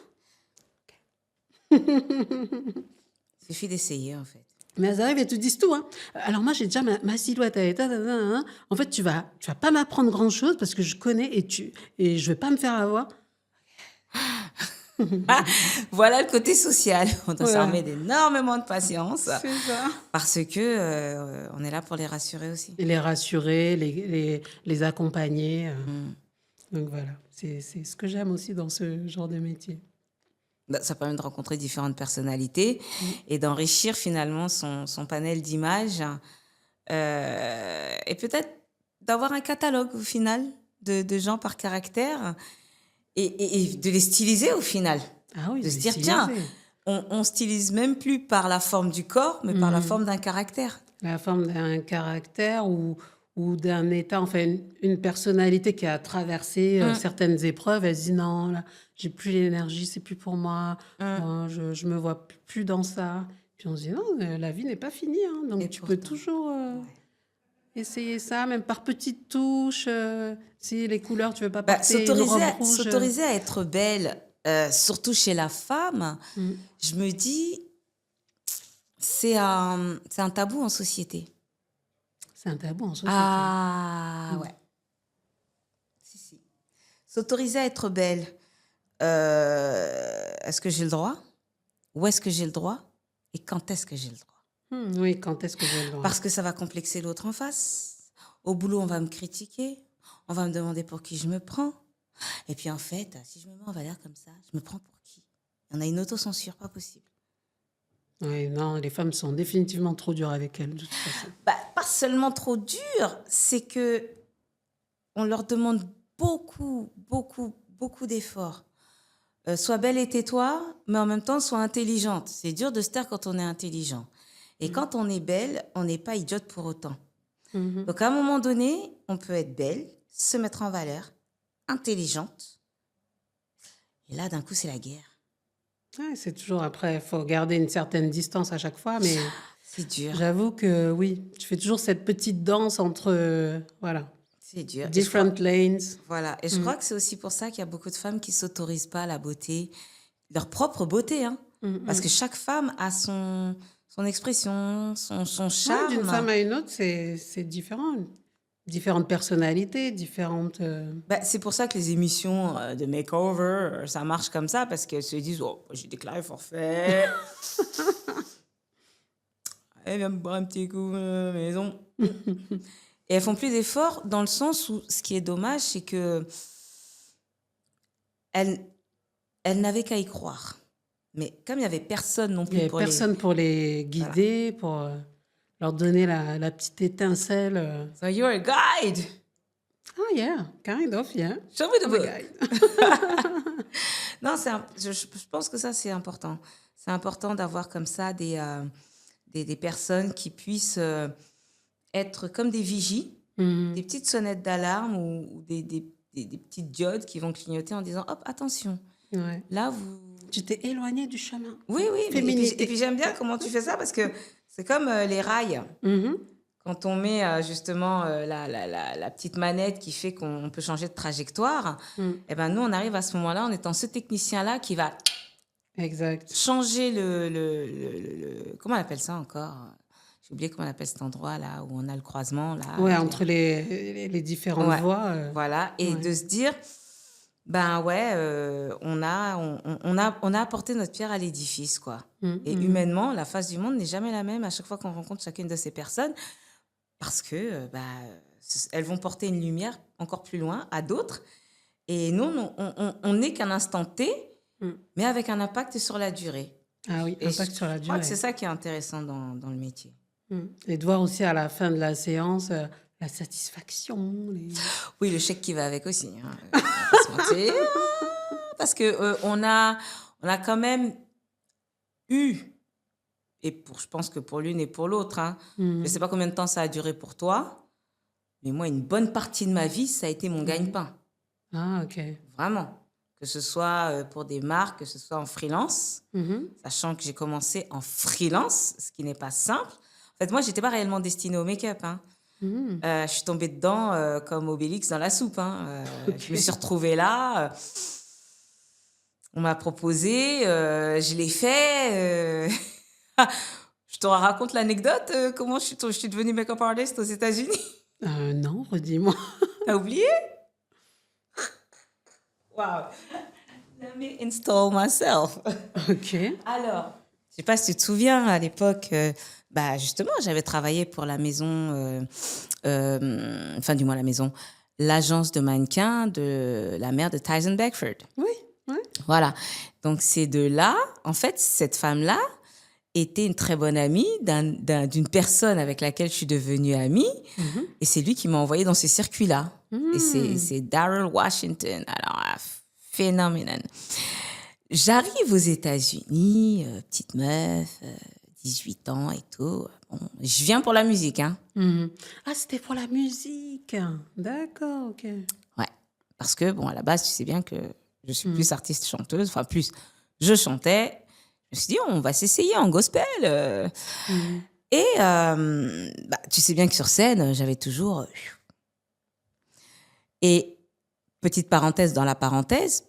Il suffit d'essayer, en fait. Mais elles arrivent, elles te disent tout, hein. Alors moi, j'ai déjà ma silhouette, elle est ta ta ta ta ta. En fait, tu vas pas m'apprendre grand-chose parce que je connais et je vais pas me faire avoir. Ah, voilà le côté social. On doit Voilà, s'armer d'énormément de patience c'est ça. parce que on est là pour les rassurer aussi. Et les rassurer, les accompagner, Mm. donc voilà. C'est ce que j'aime aussi dans ce genre de métier. Bah, ça permet de rencontrer différentes personnalités Mmh. et d'enrichir finalement son panel d'images et peut-être d'avoir un catalogue au final de gens par caractère et de les styliser au final. Ah oui, De de se les dire, tiens, styliser. on stylise même plus par la forme du corps, mais par la Mmh. forme d'un caractère. La forme d'un caractère ou ou d'un état, enfin une personnalité qui a traversé certaines épreuves, elle se dit non, là, j'ai plus l'énergie, c'est plus pour moi, je me vois plus dans ça. Puis on se dit non, la vie n'est pas finie, hein, Et donc tu peux pourtant, toujours ouais. essayer ça, même par petites touches. Si les couleurs, tu veux pas Bah, porter une robe rouge. s'autoriser à être belle, surtout chez la femme, Mm. je me dis, c'est un tabou en société. C'est un tabou en société. Ah, Mm. ouais. Si, si. S'autoriser à être belle, est-ce que j'ai le droit? Où est-ce que j'ai le droit? Et quand est-ce que j'ai le droit? Oui, quand est-ce que j'ai le droit? Parce que ça va complexer l'autre en face. Au boulot, on va me critiquer. On va me demander pour qui je me prends. Et puis en fait, si je me mets en valeur comme ça, je me prends pour qui? On a une autocensure, pas possible. Oui, non, les femmes sont définitivement trop dures avec elles, de toute façon. Bah, pas seulement trop dur, c'est que on leur demande beaucoup d'efforts. Sois belle et tais-toi, mais en même temps, sois intelligente. C'est dur de se taire quand on est intelligent. Et quand on est belle, on n'est pas idiote pour autant. Mhm. Donc, à un moment donné, on peut être belle, se mettre en valeur, intelligente. Et là, d'un coup, c'est la guerre. Ouais, c'est toujours après, il faut garder une certaine distance à chaque fois, mais C'est dur. j'avoue que oui, je fais toujours cette petite danse entre, voilà, C'est dur. different lanes. Voilà. Et je crois que c'est aussi pour ça qu'il y a beaucoup de femmes qui ne s'autorisent pas la beauté, leur propre beauté. Hein. Parce que chaque femme a son expression, son Ouais, d'une femme charme. à une autre, c'est différent. Différentes personnalités, différentes. Bah, c'est pour ça que les émissions de makeover, ça marche comme ça, parce qu'elles se disent, oh, j'ai déclaré forfait. Elle vient me boire un petit coup à la maison. Et elles font plus d'efforts dans le sens où ce qui est dommage, c'est que elles n'avaient qu'à y croire. Mais comme il n'y avait personne non Il plus n'y avait pour les... personne pour les guider, pour leur donner la petite étincelle. So you're a guide. Oh yeah, kind of, yeah. Show me the I'm a book. guide. Non, je pense que ça, c'est important. C'est important d'avoir comme ça des personnes qui puissent être comme des vigies, des petites sonnettes d'alarme ou des petites diodes qui vont clignoter en disant, hop, attention, Ouais. là, vous... Tu t'es éloigné du chemin. Oui, oui. Féminité. Et puis j'aime bien comment tu fais ça parce que c'est comme les rails. Mhm. Quand on met justement la petite manette qui fait qu'on peut changer de trajectoire, eh ben nous, on arrive à ce moment-là en étant ce technicien-là qui va Exact. changer comment on appelle ça encore? J'ai oublié comment on appelle cet endroit là où on a le croisement là. Ouais, avec entre les différentes Ouais, voies. voilà. Et ouais. de se dire, ben ouais, on a apporté notre pierre à l'édifice, quoi. Et humainement, la face du monde n'est jamais la même à chaque fois qu'on rencontre chacune de ces personnes parce que elles vont porter une lumière encore plus loin à d'autres. Et nous, on n'est qu'un instant T, mais avec un impact sur la durée. Ah oui, Et impact sur la je crois que durée. c'est ça qui est intéressant dans le métier. Et de voir aussi à la fin de la séance la satisfaction. Oui, le chèque qui va avec aussi. Hein. On va pas se mentir. Parce que on a quand même eu, et je pense que pour l'une et pour l'autre, hein, je ne sais pas combien de temps ça a duré pour toi, mais moi, une bonne partie de ma vie, ça a été mon gagne-pain. Ah, ok. Vraiment. Que ce soit pour des marques, que ce soit en freelance, sachant que j'ai commencé en freelance, ce qui n'est pas simple. En fait, moi, je n'étais pas réellement destinée au make-up. Hein. Je suis tombée dedans comme Obélix dans la soupe. Hein. Je me suis retrouvée là. On m'a proposé, je l'ai fait. Je te raconte l'anecdote, comment je suis devenue make-up artist aux États-Unis. Non, redis-moi. T'as oublié? Wow. Let me install myself. Ok. Alors, je sais pas si tu te souviens, à l'époque, justement, j'avais travaillé pour la maison, enfin du moins la maison, l'agence de mannequins de la mère de Tyson Beckford. Oui, ouais. Voilà. Donc c'est de là, en fait, cette femme-là était une très bonne amie d'une personne avec laquelle je suis devenue amie, et c'est lui qui m'a envoyée dans ces circuits-là. Et c'est Daryl Washington. Alors, phénoménal. J'arrive aux États-Unis, petite meuf, 18 ans et tout. Bon, je viens pour la musique, hein. Mhm. Ah, c'était pour la musique. D'accord, ok. Ouais. Parce que, bon, à la base, tu sais bien que je suis Mhm. plus artiste-chanteuse. Enfin, plus, je chantais. Je me suis dit, on va s'essayer en gospel. Mhm. Et tu sais bien que sur scène, j'avais toujours... Et petite parenthèse dans la parenthèse,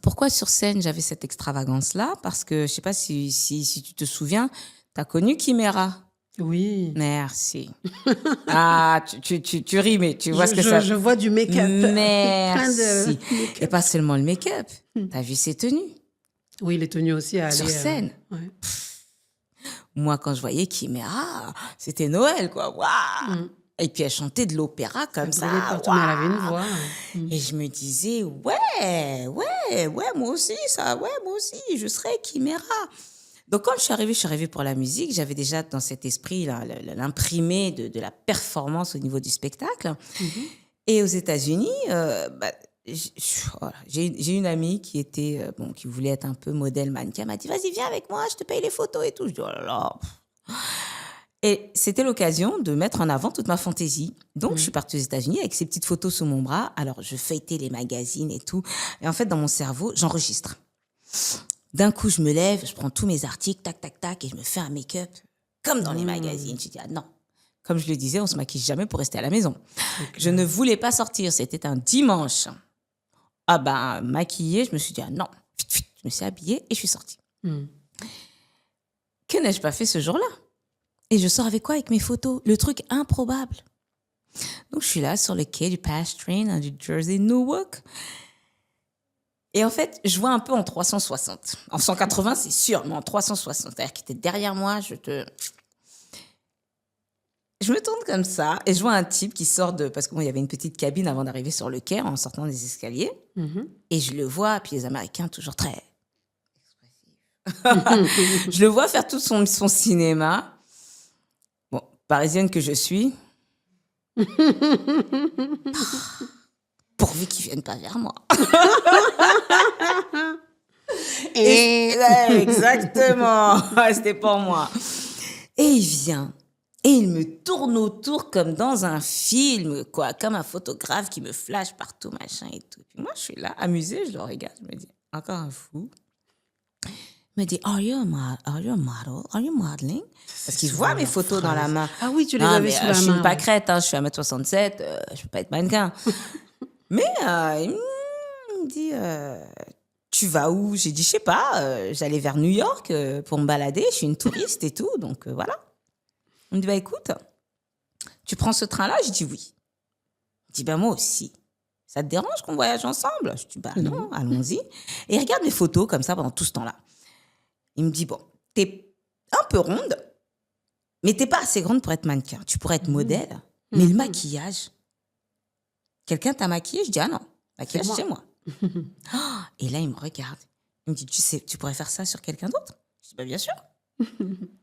pourquoi sur scène j'avais cette extravagance-là? Parce que, je sais pas si tu te souviens, tu as connu Chimera. Oui. Merci. Ah, tu ris, mais tu vois ce que ça... Je vois du make-up. Plein de Merci. Et make-up. pas seulement le make-up. T'as vu ses tenues Oui, les tenues aussi à sur aller. scène. Ouais. Moi, quand je voyais Chimera, c'était Noël, quoi. Waouh! Mhm. Et puis elle chantait de l'opéra Elle comme brillait ça. partout, mais elle avait une Waouh! voix. Mhm. Et je me disais, ouais, moi aussi, moi aussi, je serais Chimera. Donc, quand je suis arrivée pour la musique, j'avais déjà dans cet esprit là, l'imprimé de la performance au niveau du spectacle. Mhm. Et aux États-Unis, voilà, j'ai une amie qui était, qui voulait être un peu modèle mannequin. Elle m'a dit, vas-y, viens avec moi, je te paye les photos et tout. Je dis, oh là là. Et c'était l'occasion de mettre en avant toute ma fantaisie. Donc, je suis Mhm. partie aux États-Unis avec ces petites photos sous mon bras. Alors, je feuilletais les magazines et tout. Et en fait, dans mon cerveau, j'enregistre. D'un coup, je me lève, je prends tous mes articles, tac, tac, tac, et je me fais un make-up comme dans les magazines. Je dis, ah non. Comme je le disais, on se maquille jamais pour rester à la maison. C'est Je clair. ne voulais pas sortir. C'était un dimanche. Ah ben, maquillée, je me suis dit, ah non. Vite, vite. Je me suis habillée et je suis sortie. Mhm. Que n'ai-je pas fait ce jour-là? Et je sors avec quoi? Avec mes photos. Le truc improbable. Donc, je suis là sur le quai du Pass Train à New Jersey, Newark. Et en fait, je vois un peu en 360. En 180, c'est sûr, mais en 360. C'est-à-dire qu'il était derrière moi, je me tourne comme ça et je vois un type qui sort de... Parce qu'il y avait une petite cabine avant d'arriver sur le quai en sortant des escaliers. Mhm. Et je le vois, puis les Américains, toujours très... Je le vois faire tout son cinéma. Bon, parisienne que je suis, pourvu qu'ils viennent pas vers moi. Ouais, exactement. C'était pour moi. Et il vient. Et il me tourne autour comme dans un film, quoi. Comme un photographe qui me flash partout, machin et tout. Puis moi, je suis là, amusée, je le regarde. Je me dis, encore un fou. Il me dit, are you a model? Are you modeling? Parce qu'il voit mes photos dans la main. Ah oui, tu les Non, avais mais sous la je suis une main. pâquerette, hein, je suis 1m67, je peux pas être mannequin. Mais il me dit, tu vas où? J'ai dit, je sais pas, j'allais vers New York pour me balader, je suis une touriste et tout, donc voilà. Il me dit, bah écoute, tu prends ce train-là? Je dis oui. Il dit, bah moi aussi. Ça te dérange qu'on voyage ensemble? Je dis, bah non, allons-y. Et il regarde mes photos comme ça pendant tout ce temps-là. Il me dit, bon, t'es un peu ronde, mais t'es pas assez grande pour être mannequin. Tu pourrais être modèle, mais le maquillage, quelqu'un t'a maquillé? Je dis, ah non, maquillage, moi. c'est moi. Et là, il me regarde. Il me dit, tu sais, tu pourrais faire ça sur quelqu'un d'autre? Je dis, bah bien sûr.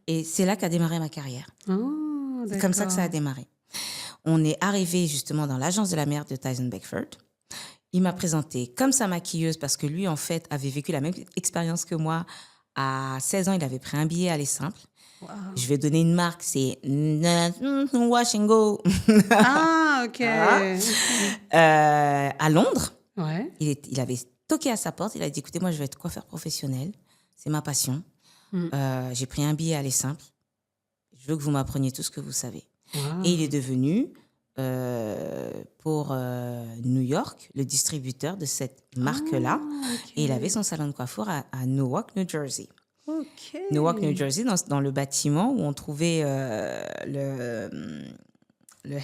Et c'est là qu'a démarré ma carrière. Oh, C'est comme ça que ça a d'accord. démarré. On est arrivé justement dans l'agence de la mère de Tyson Beckford. Il m'a présenté comme sa maquilleuse parce que lui, en fait, avait vécu la même expérience que moi. À 16 ans, il avait pris un billet aller simple. Wow. Je vais donner une marque, c'est Wash and Go. Ah, ok. À Londres. Ouais. Il avait toqué à sa porte. Il a dit, écoutez, moi, je vais être coiffeur professionnel. C'est ma passion. J'ai pris un billet aller simple. Je veux que vous m'appreniez tout ce que vous savez. Wow. Et il est devenu, pour New York, le distributeur de cette marque-là. ok. Et il avait son salon de coiffure à Newark, New Jersey. Ok. Newark, New Jersey, dans le bâtiment où on trouvait le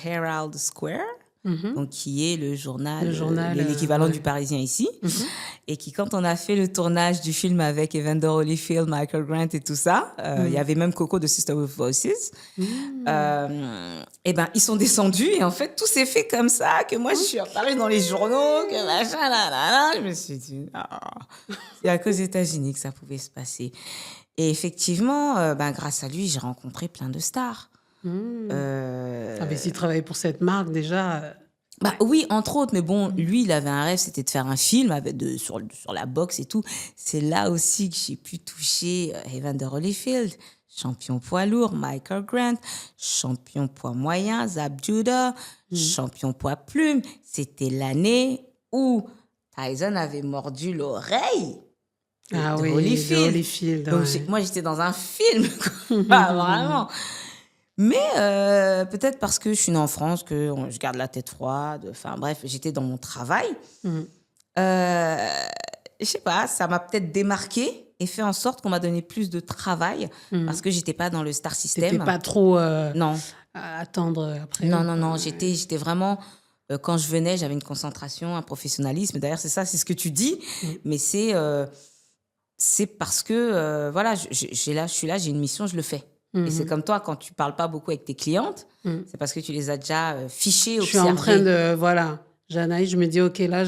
Herald Square, donc qui est le journal, l'équivalent ouais. du Parisien ici, et qui, quand on a fait le tournage du film avec Evander Holyfield, Michael Grant et tout ça, il y avait même Coco de Sister with Voices, et ben ils sont descendus et en fait tout s'est fait comme ça, que moi je suis apparue dans les journaux, que machin, là, là, là. Je me suis dit, c'est à cause des États-Unis que ça pouvait se passer. Et effectivement, grâce à lui, j'ai rencontré plein de stars. Ah, mais s'il travaillait pour cette marque, déjà. Oui, entre autres, mais bon, lui, il avait un rêve, c'était de faire un film sur la boxe et tout. C'est là aussi que j'ai pu toucher Evander Holyfield. champion poids lourd, Michael Grant, champion poids moyen, Zab Judah, champion poids plume. C'était l'année où Tyson avait mordu l'oreille Ah de oui, de Holyfield. Holyfield, Donc, ouais. moi, j'étais dans un film, quoi. Pas vraiment. Mais peut-être parce que je suis née en France, que je garde la tête froide. Enfin, bref, j'étais dans mon travail. Je sais pas, ça m'a peut-être démarqué et fait en sorte qu'on m'a donné plus de travail parce que j'étais pas dans le star T'étais system. pas trop Non, à attendre après. non. J'étais vraiment. Quand je venais, j'avais une concentration, un professionnalisme. D'ailleurs, c'est ça, c'est ce que tu dis. Mais c'est parce que, voilà, je suis là, j'ai une mission, je le fais. Et c'est comme toi, quand tu parles pas beaucoup avec tes clientes, c'est parce que tu les as déjà fichées, Je suis observées. en train de, voilà, j'analyse, je me dis, OK, là,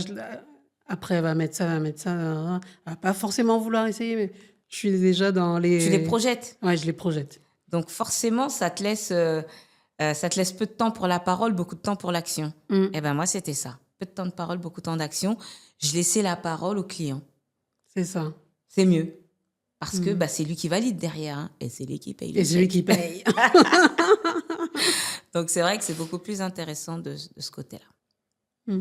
après, elle va mettre ça, elle va pas forcément vouloir essayer, mais je suis déjà dans les... Tu les projettes. Ouais, je les projette. Donc forcément, ça te laisse peu de temps pour la parole, beaucoup de temps pour l'action. Et ben moi, c'était ça. Peu de temps de parole, beaucoup de temps d'action. Je laissais la parole au client. C'est ça. C'est mieux. Parce que c'est lui qui valide derrière. Hein, et c'est lui qui paye. Et c'est lui qui paye. Donc c'est vrai que c'est beaucoup plus intéressant de ce côté-là.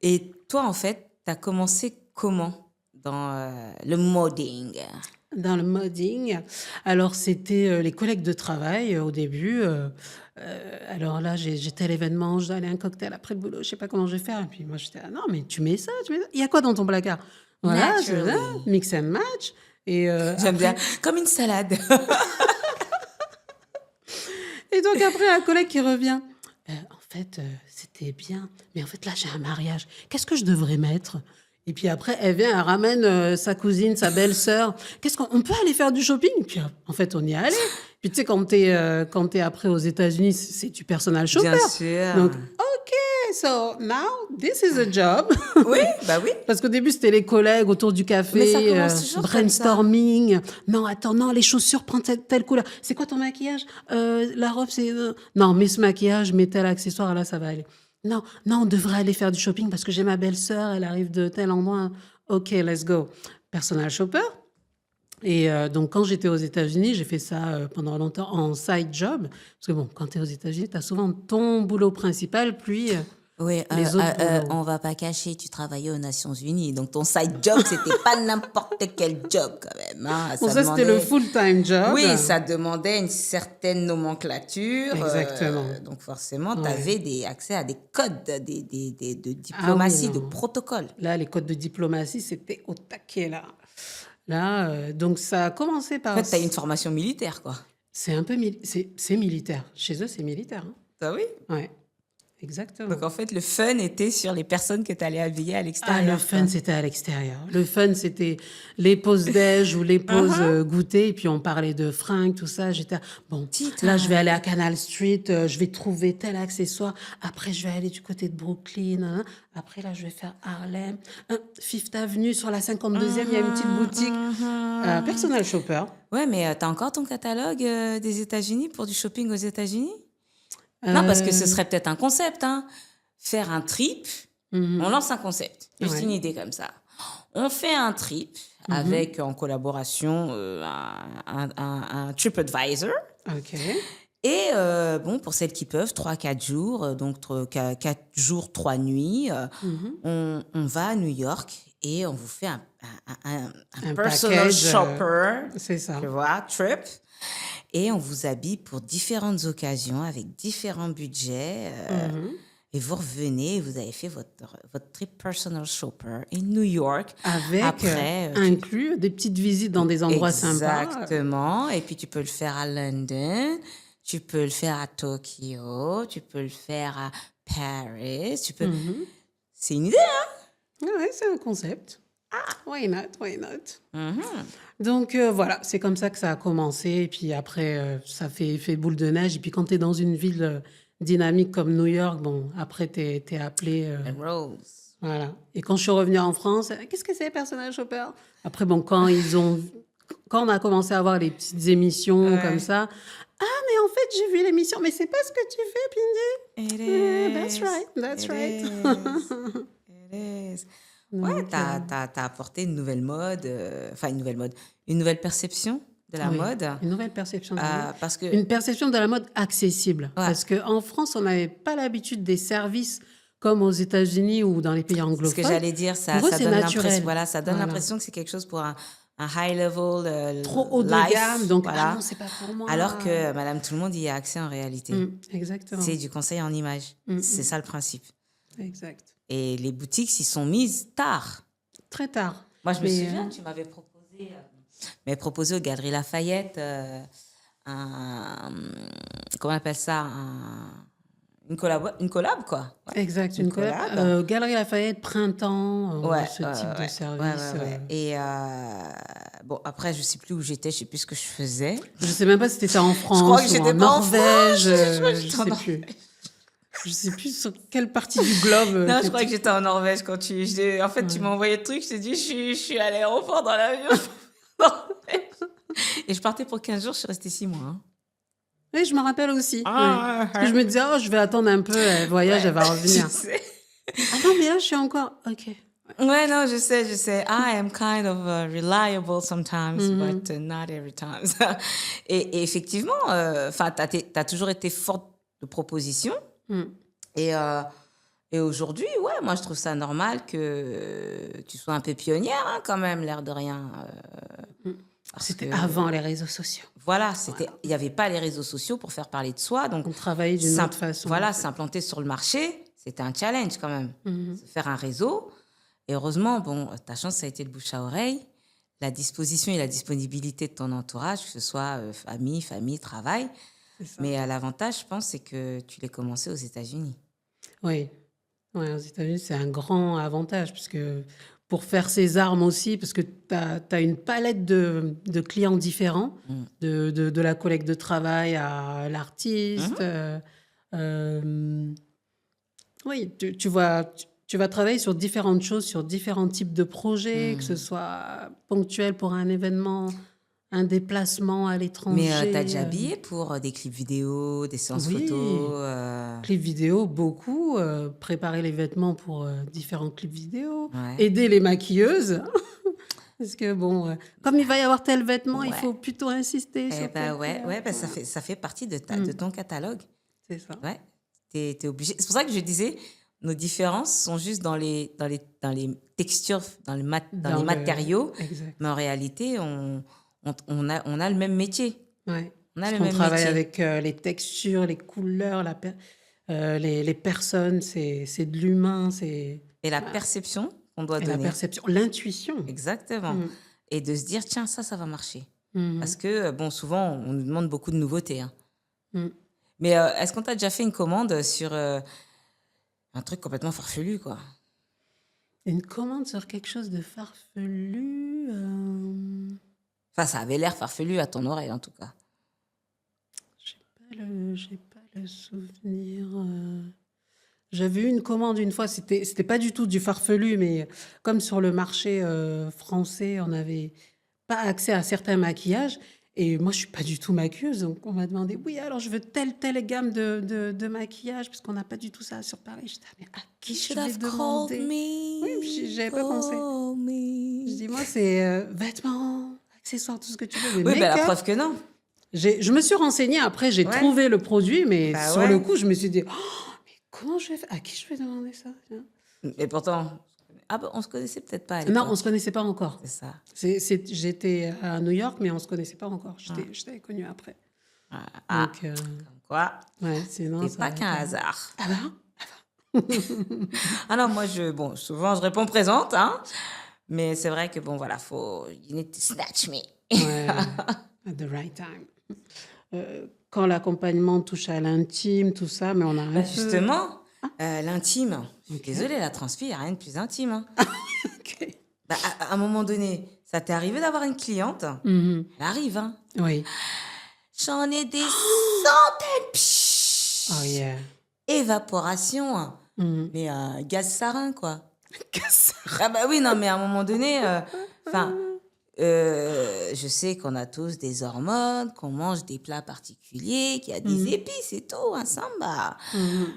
Et toi, en fait, tu as commencé comment dans le modding? Dans le modding, alors c'était les collègues de travail au début. Alors là, j'étais à l'événement, je dois aller à un cocktail après le boulot, je sais pas comment je vais faire. Et puis moi, j'étais non, mais tu mets ça, tu mets ça. Il y a quoi dans ton placard? Voilà, c'est Naturally. ça, mix and match. Et J'aime bien. Comme une salade. Et donc après, un collègue qui revient. En fait, c'était bien, mais en fait là, j'ai un mariage. Qu'est-ce que je devrais mettre? Et puis après, elle vient, elle ramène sa cousine, sa belle-sœur. Qu'est-ce qu'on peut aller faire du shopping? Et puis en fait, on y est allé. Puis tu sais, quand t'es après aux États-Unis, c'est du personal shopper. Bien sûr. Donc, OK, so now this is a job. Oui, bah oui. Parce qu'au début, c'était les collègues autour du Mais café, ça commence toujours comme brainstorming. Non, attends, non, les chaussures, prends telle couleur. C'est quoi ton maquillage? La robe, c'est... Non, mets ce maquillage, mets tel accessoire, là, ça va aller. Non, on devrait aller faire du shopping parce que j'ai ma belle-sœur, elle arrive de tel endroit. OK, let's go. Personal shopper. Et donc, quand j'étais aux États-Unis, j'ai fait ça pendant longtemps en side job. Parce que bon, quand tu es aux États-Unis, tu as souvent ton boulot principal, puis... Oui, les autres boulots. on va pas cacher, tu travaillais aux Nations Unies, donc ton side job, c'était pas n'importe quel job quand même. Hein. Pour ça, c'était le full-time job. Oui, ça demandait une certaine nomenclature. Exactement. Donc forcément, tu avais accès à des codes de diplomatie, de protocole. Là, les codes de diplomatie, c'était au taquet, là. Là, donc ça a commencé par... En fait, tu as une formation militaire, quoi. C'est un peu... c'est militaire. Chez eux, c'est militaire. Hein. Ah oui? Ouais. Exactement. Donc, en fait, le fun était sur les personnes que tu allais habiller à l'extérieur. Le fun, c'était à l'extérieur. Le fun, c'était les pauses déj ou les pauses goûter. Et puis, on parlait de fringues, tout ça. J'étais, bon, là, je vais aller à Canal Street. Je vais trouver tel accessoire. Après, je vais aller du côté de Brooklyn. Hein. Après, là, je vais faire Harlem. Fifth Avenue, sur la 52e, il y a une petite boutique. Personal shopper. Ouais, mais tu as encore ton catalogue des États-Unis pour du shopping aux États-Unis? Non, parce que ce serait peut-être un concept, hein. Faire un trip, on lance un concept. Juste une idée comme ça. On fait un trip avec, en collaboration, un TripAdvisor. OK. Et bon, pour celles qui peuvent, 3-4 jours, donc 4 jours, 3 nuits, on va à New York et on vous fait un personal package, shopper, c'est ça. tu vois, trip. Et on vous habille pour différentes occasions, avec différents budgets. Et vous revenez, vous avez fait votre trip personal shopper in New York. Avec après, inclus des petites visites dans des endroits sympas. Exactement. Et puis, tu peux le faire à London, tu peux le faire à Tokyo, tu peux le faire à Paris. C'est une idée, hein? Ouais, c'est un concept. Why not? Donc, voilà, c'est comme ça que ça a commencé. Et puis après, ça fait boule de neige. Et puis quand tu es dans une ville dynamique comme New York, bon, après, tu es appelé... Rose. Voilà. Et quand je suis revenue en France, qu'est-ce que c'est, personal shopper? Après, bon, quand on a commencé à avoir les petites émissions comme ça, mais en fait, j'ai vu l'émission, mais c'est pas ce que tu fais, Pindy. That's right. It is. Ouais, t'as apporté une nouvelle mode, une nouvelle perception de la Oui, mode. une nouvelle perception de la mode. Parce que, Une perception de la mode accessible. ouais, Parce qu'en France, on n'avait pas l'habitude des services comme aux États-Unis ou dans les pays ce que anglophones. j'allais dire, Pour eux, ça c'est donne l'impression, naturel. voilà, ça donne Voilà. l'impression que c'est quelque chose pour un high level Trop haut de gamme, life, donc ah voilà. non, c'est pas pour Alors moi. que Madame Tout le Monde y a accès en réalité. Exactement. C'est du conseil en images. C'est ça le principe. Exact. Et les boutiques s'y sont mises tard. Très tard. Moi, je me Mais, souviens, tu m'avais proposé aux Galeries Lafayette comment on appelle ça, une collab, quoi. Ouais. exact. Une Une collab. collab. Galerie Lafayette, Printemps, Ouais, ce type de ouais. service. Et bon, après, je sais plus où j'étais, je sais plus ce que je faisais. Je sais même pas si c'était en France crois que ou j'étais en pas en Norvège. France, je crois que Je j'étais en sais plus. Je sais plus sur quelle partie du globe. Non, je crois que j'étais en Norvège quand en fait, tu m'as envoyé le truc, je t'ai dit, je suis à l'aéroport dans l'avion. Et je partais pour 15 jours, je suis restée 6 mois. Hein. Oui, je me rappelle aussi. Ah, Oui. Parce que je me disais, oh, je vais attendre un peu, elle voyage, ouais, elle va revenir. je sais. Ah non, mais là, je suis encore. Ok. Ouais, non, je sais. I am kind of reliable sometimes, but not every time. Et effectivement, t'as toujours été forte de proposition. Et aujourd'hui, ouais, moi, je trouve ça normal que tu sois un peu pionnière, hein, quand même, l'air de rien. Parce C'était que, avant les réseaux sociaux. voilà, il n'y avait pas les réseaux sociaux pour faire parler de soi. Donc, On travaillait d'une autre façon. voilà, en fait. s'implanter sur le marché, c'était un challenge quand même. Se faire un réseau. Et heureusement, bon, ta chance, ça a été le bouche à oreille. La disposition et la disponibilité de ton entourage, que ce soit famille, travail. C'est ça. Mais l'avantage, je pense, c'est que tu l'as commencé aux États-Unis. Oui. Ouais, aux États-Unis, c'est un grand avantage, puisque pour faire ses armes aussi, parce que tu as une palette de clients différents, de la collègue de travail à l'artiste. Oui, tu vas travailler sur différentes choses, sur différents types de projets, que ce soit ponctuel pour un événement, un déplacement à Mais l'étranger. t'as déjà habillé pour des clips vidéo, des séances Oui. photos Clips vidéo, beaucoup. Préparer les vêtements pour différents clips vidéo. Ouais. Aider les maquilleuses. Parce que bon, comme il va y avoir tel vêtement, il Ouais. faut plutôt insister Eh sur ben tel ouais, couleur. bah ça fait partie de ton catalogue. C'est ça. Ouais, t'es obligé. C'est pour ça que je disais, nos différences sont juste dans les textures, dans les matériaux. Exact. Mais en réalité, on a le même métier. Ouais. On a Parce le qu'on même travaille métier. avec les textures, les couleurs, les personnes, c'est de l'humain, c'est Et la perception qu'on doit et la donner. perception, l'intuition. Exactement. Mm. Et de se dire, tiens, ça va marcher. Mhm. Parce que, bon, souvent, on nous demande beaucoup de nouveautés. Hein. Mm. Mais est-ce qu'on t'a déjà fait une commande sur un truc complètement farfelu, quoi? Une commande sur quelque chose de farfelu. Enfin, ça avait l'air farfelu à ton oreille, en tout cas. J'ai pas le souvenir. J'avais eu une commande une fois, c'était pas du tout du farfelu, mais comme sur le marché français, on n'avait pas accès à certains maquillages. Et moi, je suis pas du tout maquilleuse, donc on m'a demandé, oui, alors je veux telle gamme de maquillage, parce qu'on n'a pas du tout ça sur Paris. J'étais, mais à qui je vais demander? Oui, j'avais pas pensé. Je dis, moi, c'est vêtements, accessoires, tout ce que tu veux. Mais Oui, bah, la make-up, preuve que non. je me suis renseignée, après j'ai Ouais. trouvé le produit, mais Bah sur ouais. le coup, je me suis dit, oh, mais comment je vais faire? À qui je vais demander ça? Tiens. Et pourtant, on se connaissait peut-être pas à Non, l'époque. on se connaissait pas encore. C'est ça. J'étais à New York, mais on se connaissait pas encore. Je t'avais connue après. Ah, Donc, comme quoi, ouais, sinon, c'est pas qu'un hasard. Ah ben? Ah non, moi, souvent, je réponds présente, hein. Mais c'est vrai que, bon, voilà, you need to snatch me. Ouais, at the right time. Quand l'accompagnement touche à l'intime, tout ça, mais on a un Bah, peu... justement, l'intime. Je suis désolée, la transpi, il n'y a rien de plus intime. Hein. Ok. Bah, à un moment donné, ça t'est arrivé d'avoir une cliente? Mhm. Elle arrive, hein. Oui. J'en ai des centaines. Pshhh. Oh yeah. Évaporation. Hein. Mhm. Mais gaz sarin, quoi. Qu'est-ce que ça? Ah bah oui, non, mais à un moment donné, je sais qu'on a tous des hormones, qu'on mange des plats particuliers, qu'il y a des épices et tout, un samba. Mhm.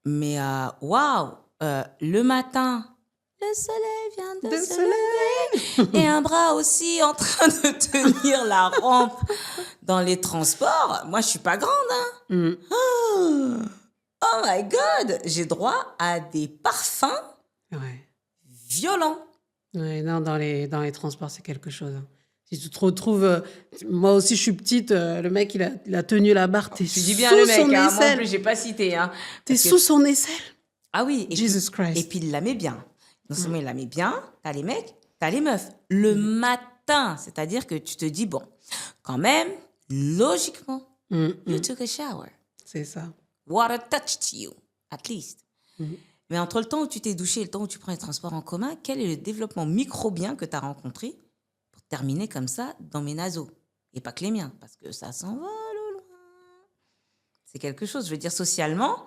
Mais waouh, le matin, Le soleil vient de De se soleil. lever. Et un bras aussi en train de tenir la rampe dans les transports. Moi, je suis pas grande, hein. Mm. Oh my God! J'ai droit à des parfums Ouais. violents. Ouais, non, dans les transports, c'est quelque chose, hein. Si tu te retrouves, moi aussi, je suis petite, le mec, il a tenu la barre, t'es Tu dis bien le sous son mec, hein. Moi, en aisselle. plus, j'ai pas cité, hein. T'es Parce que sous son aisselle. ah oui, Jesus et Christ. puis il la met bien. Non Mm. seulement il la met bien, t'as les mecs, t'as les meufs. Le matin, c'est-à-dire que tu te dis, bon, quand même, logiquement, Mm, you mm. took a shower. C'est ça. Water touched you, at least. Mm. Mais entre le temps où tu t'es douché et le temps où tu prends les transports en commun, quel est le développement microbien que tu as rencontré pour terminer comme ça dans mes naseaux? Et pas que les miens, parce que ça s'envole au loin. C'est quelque chose, je veux dire, socialement,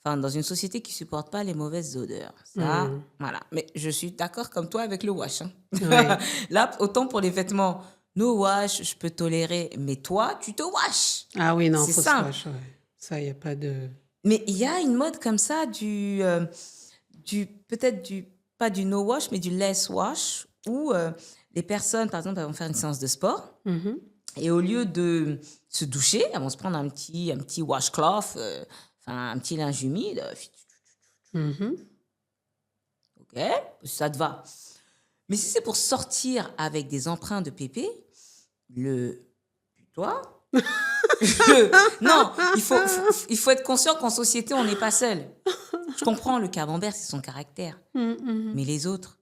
enfin, dans une société qui supporte pas les mauvaises odeurs. Ça, Mm. voilà. Mais je suis d'accord comme toi avec le wash, hein. Ouais. Là, autant pour les vêtements, no wash, je peux tolérer, mais toi, tu te washes. Ah oui, non, C'est faut se simple. wash, ouais. Ça, il n'y a pas de... Mais il y a une mode comme ça peut-être pas du no wash, mais du less wash, où les personnes, par exemple, elles vont faire une séance de sport Mhm. et au lieu de se doucher, elles vont se prendre un petit washcloth, enfin un petit linge humide, Mhm. ok, ça te va. Mais si c'est pour sortir avec des empreintes de pépé, toi, non, il faut être conscient qu'en société, on n'est pas seul. Je comprends, le camembert, c'est son caractère. Mm, mm, Mais les autres,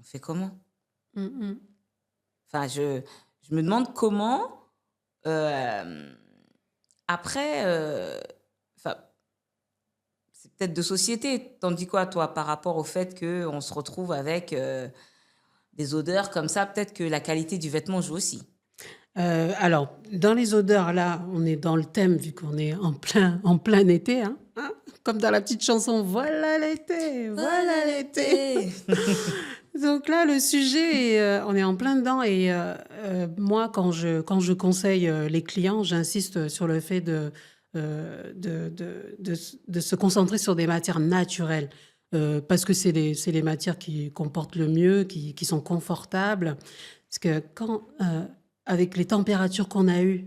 on fait comment? mm, mm. Enfin, je me demande comment, après, enfin, c'est peut-être de société. T'en dis quoi, toi, par rapport au fait qu'on se retrouve avec des odeurs comme ça? Peut-être que la qualité du vêtement joue aussi. Alors, dans les odeurs, là, on est dans le thème, vu qu'on est en plein été, hein, hein, comme dans la petite chanson, voilà l'été, voilà l'été. Donc là, le sujet, on est en plein dedans. Et moi, quand je conseille les clients, j'insiste sur le fait de se concentrer sur des matières naturelles. Parce que c'est les matières qui comportent le mieux, qui sont confortables. Parce que avec les températures qu'on a eues,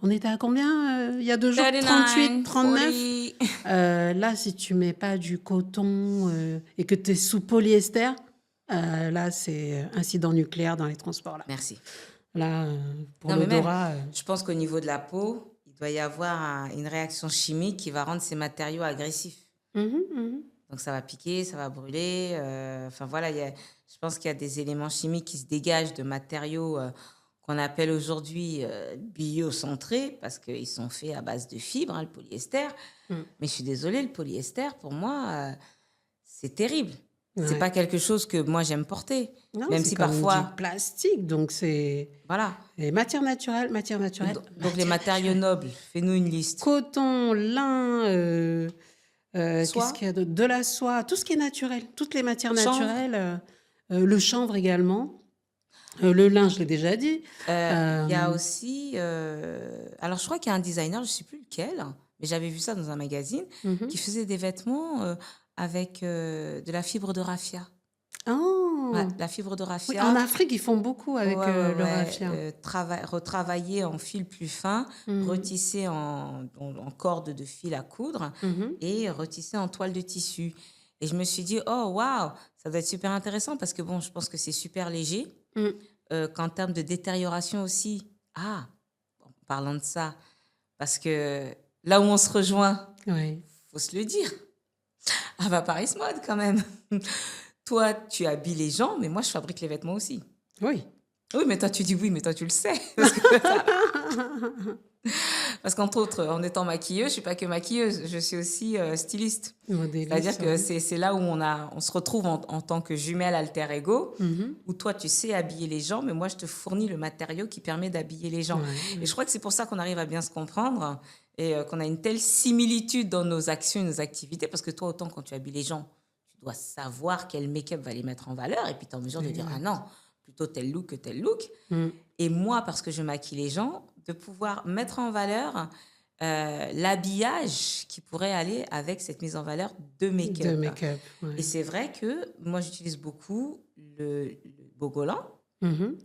on était à combien il y a 2 jours? 38, 39. 40. Là, si tu mets pas du coton et que tu es sous polyester, là, c'est incident nucléaire dans les transports. Là, Merci. là pour Non, mais même, l'odorat. je pense qu'au niveau de la peau, il doit y avoir une réaction chimique qui va rendre ces matériaux agressifs. Mhm, mhm. Donc ça va piquer, ça va brûler. Enfin voilà, je pense qu'il y a des éléments chimiques qui se dégagent de matériaux qu'on appelle aujourd'hui biocentrés parce qu'ils sont faits à base de fibres, hein, le polyester. Mm. Mais je suis désolée, le polyester, pour moi, c'est terrible. C'est Ouais. pas quelque chose que moi j'aime porter. Non, Même c'est si comme parfois, du plastique, donc c'est voilà. matière naturelle, matière naturelle. Donc les matériaux nobles, fais-nous une liste. Coton, lin, qu'est-ce Soie, qu'il y a d'autre? De la soie, tout ce qui est naturel, toutes les matières chanvre. naturelles, le chanvre également, le lin, je l'ai déjà dit. Il y a Euh, aussi... alors, je crois qu'il y a un designer, je ne sais plus lequel, mais j'avais vu ça dans un magazine, mhm. qui faisait des vêtements avec de la fibre de raffia. Oh, Ouais, la fibre de oui, raffia. en Afrique, ils font beaucoup avec le Ouais. raffia. Retravaillé en fil plus fin, Mhm. retissé en corde de fil à coudre Mhm. et retissé en toile de tissu. Et je me suis dit, oh, waouh, ça doit être super intéressant parce que, bon, je pense que c'est super léger. Mm. Qu'en termes de détérioration aussi. Ah, en parlant de ça, parce que là où on se rejoint, Ouais. faut se le dire. Ah bah Paris Mode quand même. Toi, tu habilles les gens, mais moi, je fabrique les vêtements aussi. Oui. Oui, mais toi, tu dis oui, mais toi, tu le sais. Parce qu'entre autres, en étant maquilleuse, je ne suis pas que maquilleuse, je suis aussi styliste. Modéliste, C'est-à-dire que ouais. c'est là où on se retrouve en tant que jumelle alter ego, Mhm. où toi, tu sais habiller les gens, mais moi, je te fournis le matériau qui permet d'habiller les gens. Ouais. Et je crois que c'est pour ça qu'on arrive à bien se comprendre et qu'on a une telle similitude dans nos actions et nos activités, parce que toi, autant quand tu habilles les gens, tu dois savoir quel make-up va les mettre en valeur, et puis tu es en mesure de dire, ah non, plutôt tel look que tel look. Mm. Et moi, parce que je maquille les gens, de pouvoir mettre en valeur l'habillage qui pourrait aller avec cette mise en valeur de De make-up. make-up, Et ouais. c'est vrai que moi, j'utilise beaucoup le Bogolan, Mhm.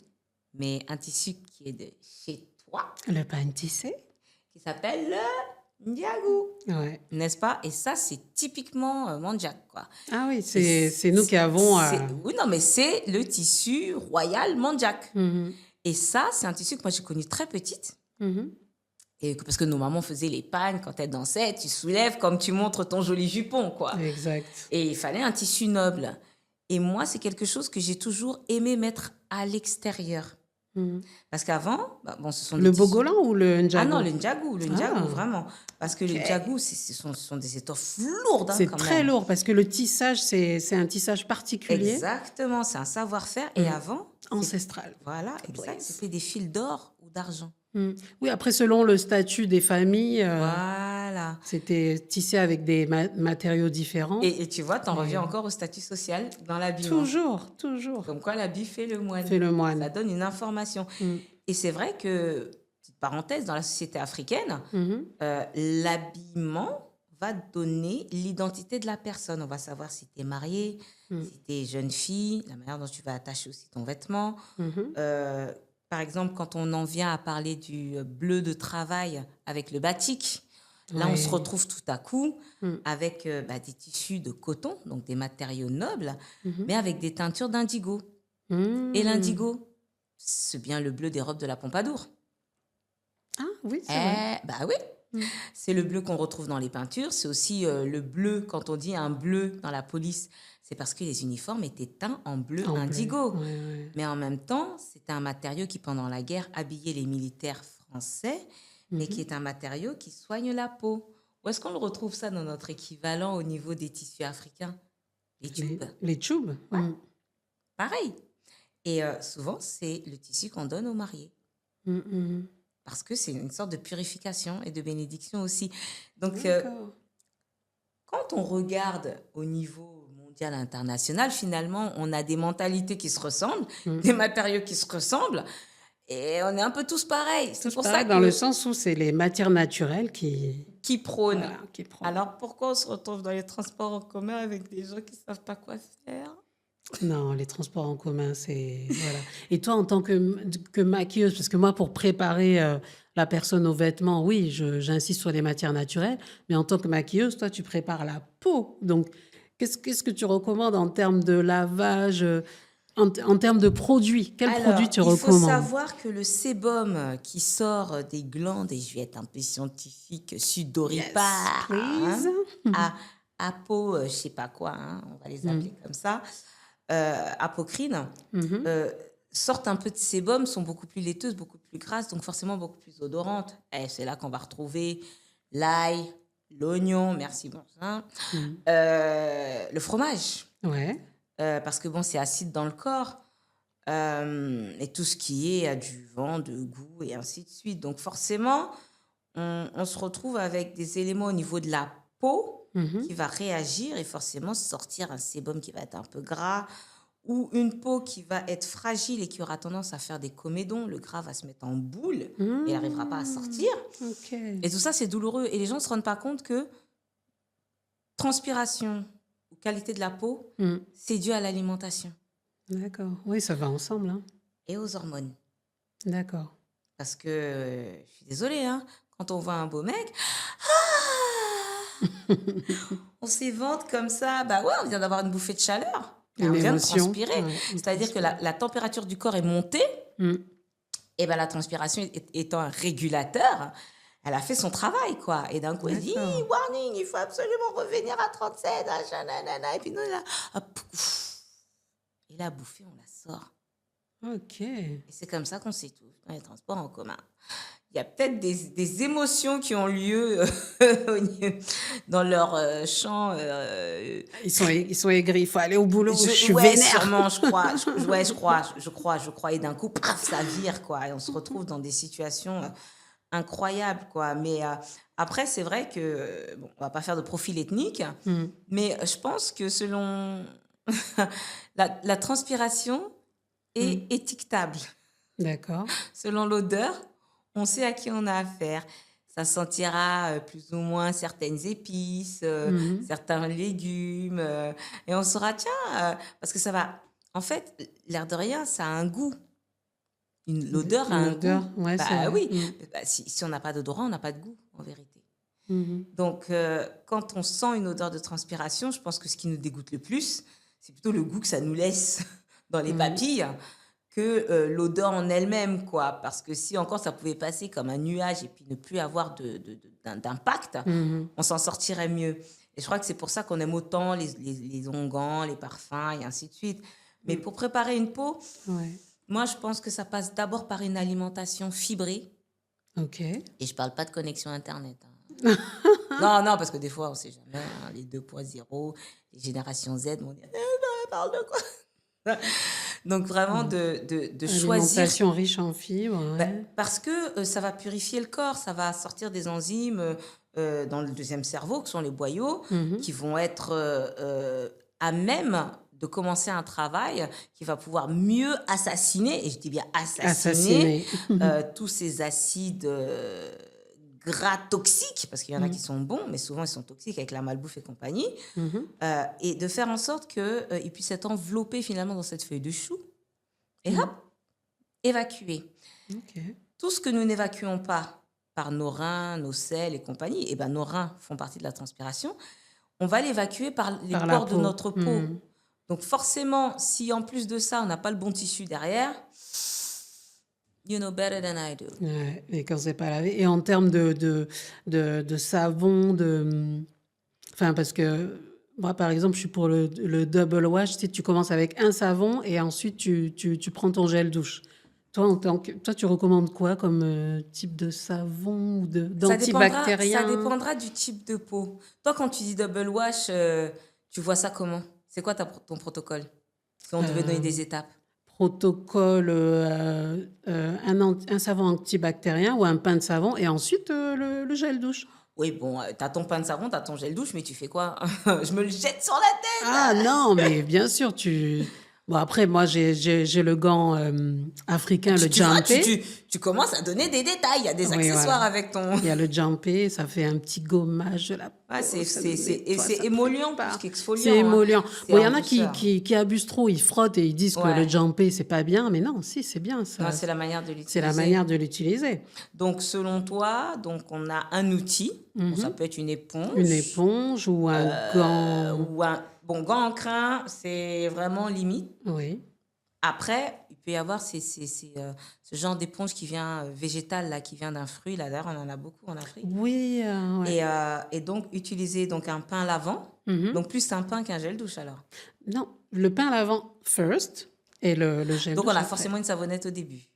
mais un tissu qui est de chez toi, Le pain tissé? qui s'appelle le Ndiago, Ouais. n'est-ce pas? Et ça, c'est typiquement Mandjak, quoi. Ah oui, Et c'est nous qui avons... oui, non, mais c'est le tissu royal Mandjak. Mhm. Et ça, c'est un tissu que moi, j'ai connu très petite. Mhm. Parce que nos mamans faisaient les pagnes quand elles dansaient, tu soulèves comme tu montres ton joli jupon, quoi. Exact. Et il fallait un tissu noble. Et moi, c'est quelque chose que j'ai toujours aimé mettre à l'extérieur. Mhm. Parce qu'avant, bon, ce sont des Le tissus... Bogolan ou le Ah non, Ndjago? le Ndiago, Ah, vraiment. Parce que le ok. Ndiago, ce sont des étoffes lourdes, hein, C'est quand très même. lourd parce que le tissage, c'est un tissage particulier, Exactement, c'est un savoir-faire. Et avant, ancestral. voilà, exact, Please. c'était des fils d'or ou d'argent. Mm. Oui, après, selon le statut des familles, Voilà. c'était tissé avec des matériaux différents. Et tu vois, t'en reviens encore au statut social dans l'habillement. Toujours, toujours. Comme quoi l'habit fait le moine. Fait le Ça moine. donne une information. Mm. Et c'est vrai que, petite parenthèse, dans la société africaine, Mhm. l'habillement va donner l'identité de la personne. On va savoir si tu es mariée, si tu es jeune fille, la manière dont tu vas attacher aussi ton vêtement. Mhm. Par exemple, quand on en vient à parler du bleu de travail avec le batik, là, on se Ouais. retrouve tout à coup avec des tissus de coton, donc des matériaux nobles, mais avec des teintures d'indigo. Mm. Et l'indigo, c'est bien le bleu des robes de la Pompadour. Ah oui, c'est vrai. Bah oui, c'est le bleu qu'on retrouve dans les peintures. C'est aussi le bleu, quand on dit un bleu dans la police, c'est parce que les uniformes étaient teints en bleu En bleu. indigo. Ouais, ouais. Mais en même temps, c'était un matériau qui, pendant la guerre, habillait les militaires français, mais qui est un matériau qui soigne la peau. Où est-ce qu'on le retrouve ça dans notre équivalent au niveau des tissus africains? Les tubes, Les tubes. Mm. pareil. Et souvent, c'est le tissu qu'on donne aux mariés. Mm, mm. Parce que c'est une sorte de purification et de bénédiction aussi. Donc, D'accord. quand on regarde au niveau mondial, international, finalement, on a des mentalités qui se ressemblent, des matériaux qui se ressemblent, et on est un peu tous pareils. C'est Tous pour pareil ça dans le sens où c'est les matières naturelles qui prônent. voilà, qui prennent. Alors, pourquoi on se retrouve dans les transports en commun avec des gens qui ne savent pas quoi faire? Non, les transports en commun, c'est... Voilà. Et toi, en tant que maquilleuse, parce que moi, pour préparer la personne aux vêtements, oui, j'insiste sur les matières naturelles, mais en tant que maquilleuse, toi, tu prépares la peau. Donc, qu'est-ce que tu recommandes en termes de lavage, en termes de produits? Quels produits tu il faut recommandes? savoir que le sébum qui sort des glandes, et je vais être un peu scientifique, sudoripare, Please. à peau, je sais pas quoi, hein, on va les appeler comme ça, apocrine, sortent un peu de sébum, sont beaucoup plus laiteuses, beaucoup plus grasses, donc forcément beaucoup plus odorantes. Et c'est là qu'on va retrouver l'ail, l'oignon, merci bon sang, le fromage. Ouais. Parce que bon, c'est acide dans le corps. Et tout ce qui est adjuvant, de goût et ainsi de suite. Donc forcément, on se retrouve avec des éléments au niveau de la peau qui va réagir et forcément sortir un sébum qui va être un peu gras ou une peau qui va être fragile et qui aura tendance à faire des comédons. Le gras va se mettre en boule et il n'arrivera pas à sortir. Ok. Et tout ça, c'est douloureux. Et les gens ne se rendent pas compte que transpiration ou qualité de la peau, c'est dû à l'alimentation. D'accord. Oui, ça va ensemble. Hein. Et aux hormones. D'accord. Parce que, je suis désolée, hein, quand on voit un beau mec, on s'évente comme ça. Bah ouais, on vient d'avoir une bouffée de chaleur. On vient de transpirer. Ouais, C'est-à-dire que la température du corps est montée. Et ben la transpiration étant un régulateur, elle a fait son travail, quoi. Et d'un coup, elle dit, warning, il faut absolument revenir à 37, nanana. Et puis nous, là, et la bouffée, on la sort. Ok. Et c'est comme ça qu'on s'étouffe dans les transports en commun. Il y a peut-être des émotions qui ont lieu dans leur champ. Ils sont aigris, il faut aller au boulot, je suis ouais, vénère. sûrement, je crois. Et d'un coup, paf, ça vire, quoi. Et on se retrouve dans des situations incroyables, quoi. Mais après, c'est vrai que, bon, on va pas faire de profil ethnique, mais je pense que selon la transpiration est étiquetable. D'accord. Selon l'odeur, on sait à qui on a affaire. Ça sentira plus ou moins certaines épices, Mhm. certains légumes. Et on saura, tiens, parce que ça va. En fait, l'air de rien, ça a un goût. L'odeur a Une un odeur, goût. ouais, c'est Bah vrai. oui, bah, si on n'a pas d'odorant, on n'a pas de goût, en vérité. Mhm. Donc, quand on sent une odeur de transpiration, je pense que ce qui nous dégoûte le plus, c'est plutôt le goût que ça nous laisse dans les Oui. papilles que l'odeur en elle-même, quoi. Parce que si encore ça pouvait passer comme un nuage et puis ne plus avoir d'impact, Mhm. on s'en sortirait mieux. Et je crois que c'est pour ça qu'on aime autant les onguents, les parfums et ainsi de suite. Mais Mm. pour préparer une peau, Ouais. moi, je pense que ça passe d'abord par une alimentation fibrée. Ok. Et je parle pas de connexion Internet, hein. Non, non, parce que des fois, on sait jamais, hein, les 2.0, les générations Z vont dire, elle parle de quoi? Donc, vraiment, Mm. de choisir. Alimentation riche en fibres, Bah, ouais. parce que ça va purifier le corps, ça va sortir des enzymes dans le deuxième cerveau, qui sont les boyaux, Mhm. qui vont être à même de commencer un travail qui va pouvoir mieux assassiner, et je dis bien assassiner, Assassiné. tous ces acides gras toxiques, parce qu'il y en a qui Mm. sont bons, mais souvent ils sont toxiques avec la malbouffe et compagnie, Mhm. et de faire en sorte qu'ils puissent être enveloppés finalement dans cette feuille de chou, et hop, Mm. évacuer. Ok. Tout ce que nous n'évacuons pas par nos reins, nos selles et compagnie, et ben nos reins font partie de la transpiration, on va l'évacuer par les Par la pores de peau. notre Mm. peau. Donc forcément, si en plus de ça, on n'a pas le bon tissu derrière, you know better than I do. Ouais, et quand c'est pas lavé. Et en termes de savon, enfin, parce que moi, par exemple, je suis pour le double wash. Tu sais, tu commences avec un savon et ensuite tu prends ton gel douche. Toi, toi, tu recommandes quoi comme type de savon ou Ça d'antibactérien? dépendra du type de peau. Toi, quand tu dis double wash, tu vois ça comment? C'est quoi ton protocole? Si on devait donner Euh, des étapes. Protocole, un savon antibactérien ou un pain de savon et ensuite le gel douche. Oui, bon, t'as ton pain de savon, t'as ton gel douche, mais tu fais quoi? Je me le jette sur la Ah tête! non, mais bien sûr, tu... Bon, après, moi, j'ai le gant africain, le Tu vois, jumpé. tu commences à donner des détails. Il y a des Oui, accessoires voilà. avec ton. Il y a le jumpé, ça fait un petit gommage de la Ouais, peau, ça et nettoie, c'est ça émollient plus prépare. C'est qu'exfoliant, hein. émollient. C'est Bon, il y en en a douceur. qui abusent trop, ils frottent et ils disent que le Ouais. jumpé, c'est pas bien, mais non, si, c'est bien, Non, ça. c'est la manière de C'est la l'utiliser. manière de l'utiliser. Donc, selon toi, donc on a un outil. Bon, ça Mhm. peut être une Une éponge éponge ou un gant. ou un. Bon, gant en crin, c'est vraiment limite. Oui. Après, il peut y avoir ce genre d'éponge qui vient végétale, là, qui vient d'un fruit. Là, d'ailleurs, on en a beaucoup en Afrique. Oui, ouais. Et donc, utiliser donc, un pain lavant. Mhm. Donc, plus un pain qu'un gel douche, alors. Non, le pain lavant first et le gel Donc, on douche a après. forcément une savonnette au début.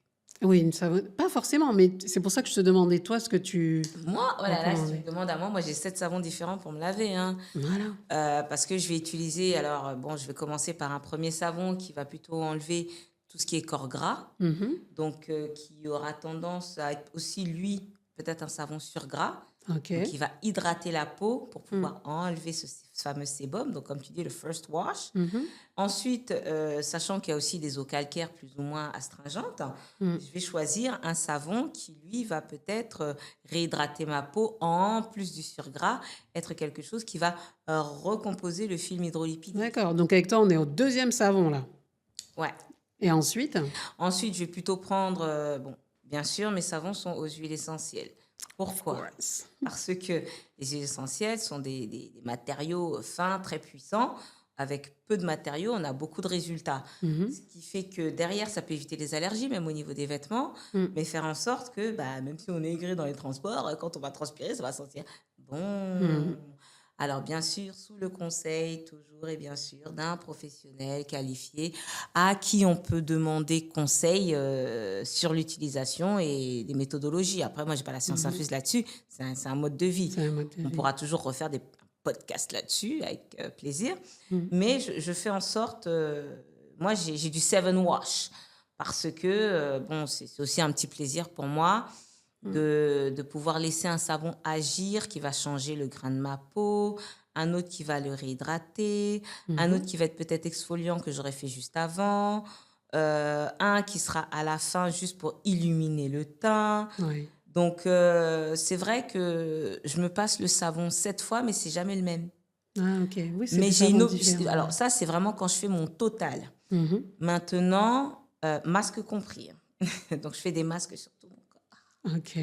Oui, pas forcément, mais c'est pour ça que je te demandais, toi, ce que tu Moi, oh là là, si tu me recommandais. demandes à moi, j'ai 7 savons différents pour me laver, hein. Voilà. Parce que je vais utiliser, alors, bon, je vais commencer par un premier savon qui va plutôt enlever tout ce qui est corps gras. Mhm. Donc, qui aura tendance à être aussi, lui, peut-être un savon sur gras. Ok. Donc, il va hydrater la peau pour Mm. pouvoir enlever ce fameux sébum. Donc, comme tu dis, le first wash. Mhm. Ensuite, sachant qu'il y a aussi des eaux calcaires plus ou moins astringentes, Mm. je vais choisir un savon qui, lui, va peut-être réhydrater ma peau en plus du surgras, être quelque chose qui va recomposer le film hydrolipidique. D'accord. Donc avec toi, on est au deuxième savon là. Ouais. Et ensuite? Ensuite, je vais plutôt prendre, bon, bien sûr, mes savons sont aux huiles essentielles. Of Pourquoi? course. Parce que les huiles essentielles sont des matériaux fins, très puissants. Avec peu de matériaux, on a beaucoup de résultats. Mhm. Ce qui fait que derrière, ça peut éviter les allergies, même au niveau des vêtements, Mm. mais faire en sorte que, bah, même si on est aigri dans les transports, quand on va transpirer, ça va sentir bon. Mm. Alors, bien sûr, sous le conseil, toujours et bien sûr, d'un professionnel qualifié à qui on peut demander conseil sur l'utilisation et des méthodologies. Après, moi, je n'ai pas la science infuse là-dessus, c'est un mode de vie. C'est un mode de On vie. pourra toujours refaire des podcasts là-dessus avec plaisir. Mm. Mais je fais en sorte, moi, j'ai du 7 wash parce que, bon, c'est aussi un petit plaisir pour moi de pouvoir laisser un savon agir qui va changer le grain de ma peau, un autre qui va le réhydrater, un autre qui va être peut-être exfoliant que j'aurais fait juste avant, un qui sera à la fin juste pour illuminer le teint. Oui. Donc, c'est vrai que je me passe le savon 7 fois, mais c'est jamais le même. Ah, OK. Oui, c'est Mais des j'ai une savons autre... différents, Alors, ouais. ça, c'est vraiment quand je fais mon total. Mmh. Maintenant, masque compris, hein. Donc, je fais des masques sur tout mon corps. OK.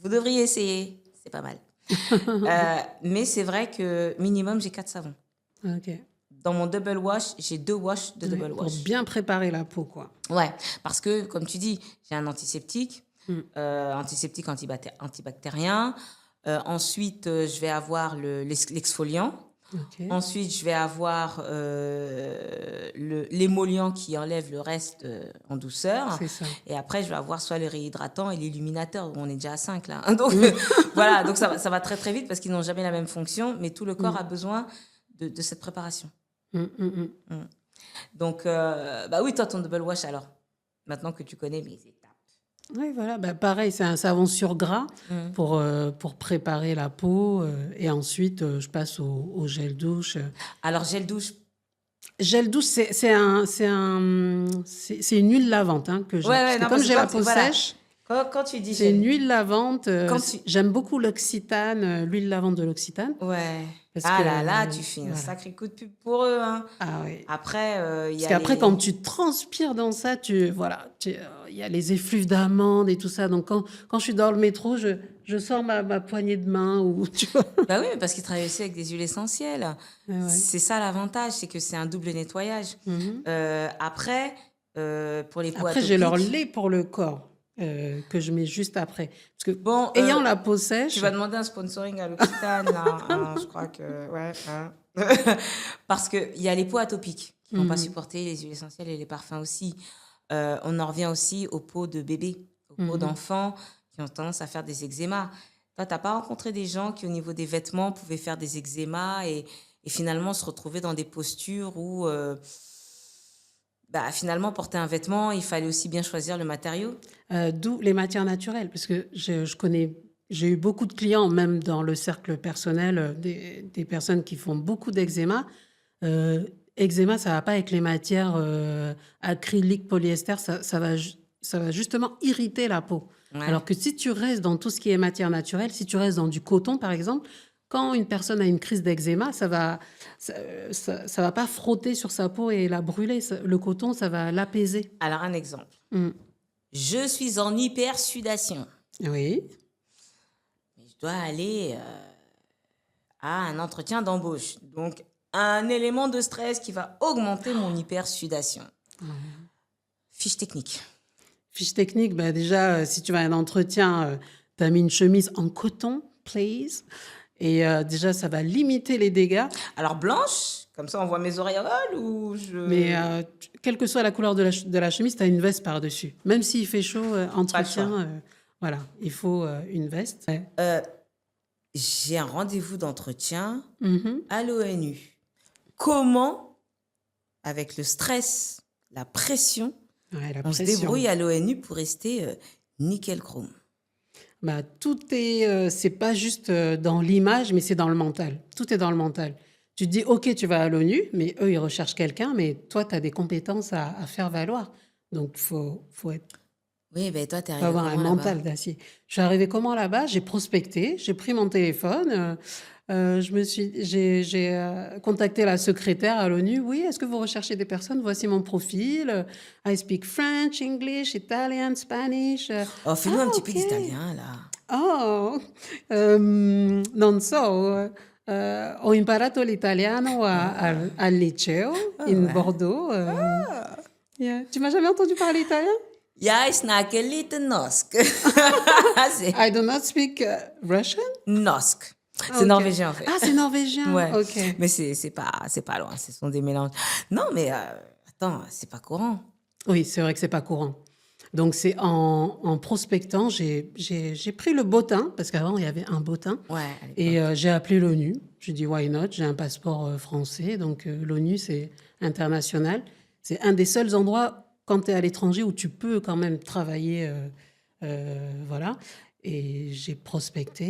Vous devriez essayer, c'est pas mal. Mais c'est vrai que minimum, j'ai 4 savons. OK. Dans mon double wash, j'ai 2 wash de Ouais, double pour wash. bien préparer la peau, quoi. Ouais, parce que, comme tu dis, j'ai un antiseptique, Mmh. antiseptique antibactérien. Ensuite, je vais avoir l'exfoliant. OK. Ensuite, je vais avoir l'émollient qui enlève le reste en douceur. C'est ça. Et après, je vais avoir soit le réhydratant et l'illuminateur. On est déjà à 5 là, hein. Donc, Mmh. voilà, donc ça va très très vite parce qu'ils n'ont jamais la même fonction, mais tout le corps Mmh. a besoin de cette préparation. Mmh, mmh mh. Mm. Donc, bah oui, toi, ton double wash alors, maintenant que tu connais mes étapes. Oui, voilà, bah, pareil, c'est un savon sur gras Mm. pour préparer la peau, et ensuite, je passe au gel douche. Alors, gel douche. Gel douche, c'est une huile lavante, hein, que j'ai. Ouais, Parce ouais, que non, comme parce que j'ai la peau voilà, sèche, quand tu dis c'est une gel, huile lavante, quand tu... j'aime beaucoup l'Occitane, l'huile lavante de l'Occitane Ouais. parce Ah que là là, tu fais un voilà. sacré coup de pub pour eux, hein. Ah oui. Après, il y Parce a qu'après les... quand tu transpires dans ça, il y a les effluves d'amandes et tout ça, donc quand je suis dans le métro, je sors ma poignée de main ou tu vois? Bah oui, mais parce qu'ils travaillent aussi avec des huiles essentielles. Ouais, ouais. C'est ça l'avantage, c'est que c'est un double nettoyage. Mmh. Après, pour les peaux Après j'ai leur atopiques, lait pour le corps, que je mets juste après. Parce que bon, ayant la peau tu sèche. vas demander un sponsoring à l'Occitane, là, hein, je crois que... Ouais, hein. Parce qu'il y a les peaux atopiques qui ne vont pas Mmh. supporter les huiles essentielles et les parfums aussi. On en revient aussi aux peaux de bébés, aux peaux Mmh. d'enfants qui ont tendance à faire des eczémas. Toi, tu n'as pas rencontré des gens qui, au niveau des vêtements, pouvaient faire des eczémas et finalement se retrouver dans des postures où, bah, finalement, porter un vêtement, il fallait aussi bien choisir le matériau? D'où les matières naturelles, parce que j'ai eu beaucoup de clients, même dans le cercle personnel, des personnes qui font beaucoup d'eczéma. Eczéma, ça va pas avec les matières, acrylique, polyester, ça va justement irriter la peau. Ouais. Alors que si tu restes dans tout ce qui est matière naturelle, si tu restes dans du coton, par exemple, quand une personne a une crise d'eczéma, ça va pas frotter sur sa peau et la brûler. Le coton, ça va l'apaiser. Alors, un exemple. Mmh. Je suis en hypersudation. Oui. Je dois aller à un entretien d'embauche. Donc, un élément de stress qui va augmenter mon hypersudation. Fiche technique. Fiche technique, bah déjà, si tu vas à un entretien, tu as mis une chemise en coton, please. Et déjà, ça va limiter les dégâts. Alors, blanche, comme ça on voit mes auréoles ou Mais je... quelle que soit la couleur de la chemise, tu as une veste par-dessus. Même s'il fait chaud, Pas le choix. entretien, voilà, il faut une veste. Ouais. J'ai un rendez-vous d'entretien Mhm. à l'ONU. Comment, avec le stress, la pression, Ouais, la on se pression. débrouille à l'ONU pour rester nickel chrome? Bah, c'est pas juste dans l'image, mais c'est dans le mental. Tout est dans le mental. Tu te dis, OK, tu vas à l'ONU, mais eux, ils recherchent quelqu'un, mais toi, tu as des compétences à faire valoir. Donc, Oui, ben toi, t'es faut arrivé avoir un comment là-bas? mental d'acier. Je suis arrivée comment là-bas? J'ai prospecté, j'ai pris mon téléphone, j'ai contacté la secrétaire à l'ONU. Oui, est-ce que vous recherchez des personnes? Voici mon profil. I speak French, English, Italian, Spanish. Oh, Ah, fais-nous un petit peu OK. d'italien là. Oh, non so, ho imparato l'italiano al liceo Oh, in ouais. Bordeaux. Yeah. Tu m'as jamais entendu parler italien? Jag snackar lite norsk. C'est I do not speak Russian? norsk. Ah, C'est ok. norvégien en fait. Ah, c'est norvégien. Ouais. Ok. Mais c'est pas loin. Ce sont des mélanges. Non, mais attends, c'est pas courant. Oui, c'est vrai que c'est pas courant. Donc, c'est en prospectant, j'ai pris le bottin, parce qu'avant, il y avait un bottin, Ouais, à et l'époque. j'ai appelé l'ONU. J'ai dit, why not? J'ai un passeport français, donc l'ONU, c'est international. C'est un des seuls endroits, quand tu es à l'étranger, où tu peux quand même travailler. Voilà. Et j'ai prospecté,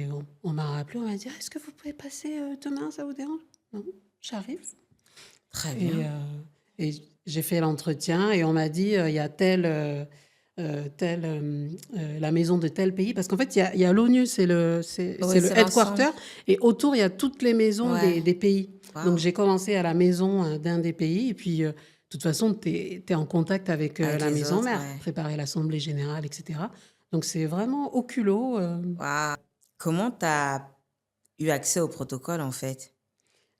et on m'a rappelé, on m'a dit, ah, est-ce que vous pouvez passer demain, ça vous dérange? Non, j'arrive. Très Et, bien. et j'ai fait l'entretien et on m'a dit, il y a tel la maison de tel pays. Parce qu'en fait, il y a l'ONU, Oui, c'est le c'est l'ensemble. headquarter, et autour, il y a toutes les maisons Ouais. des pays. Donc, Waouh. j'ai commencé à la maison d'un des pays, et puis, de toute façon, tu es en contact avec Avec la les maison autres, mère, ouais. préparer l'assemblée générale, etc. Donc, c'est vraiment au culot. Waouh. Comment tu as eu accès au protocole, en fait?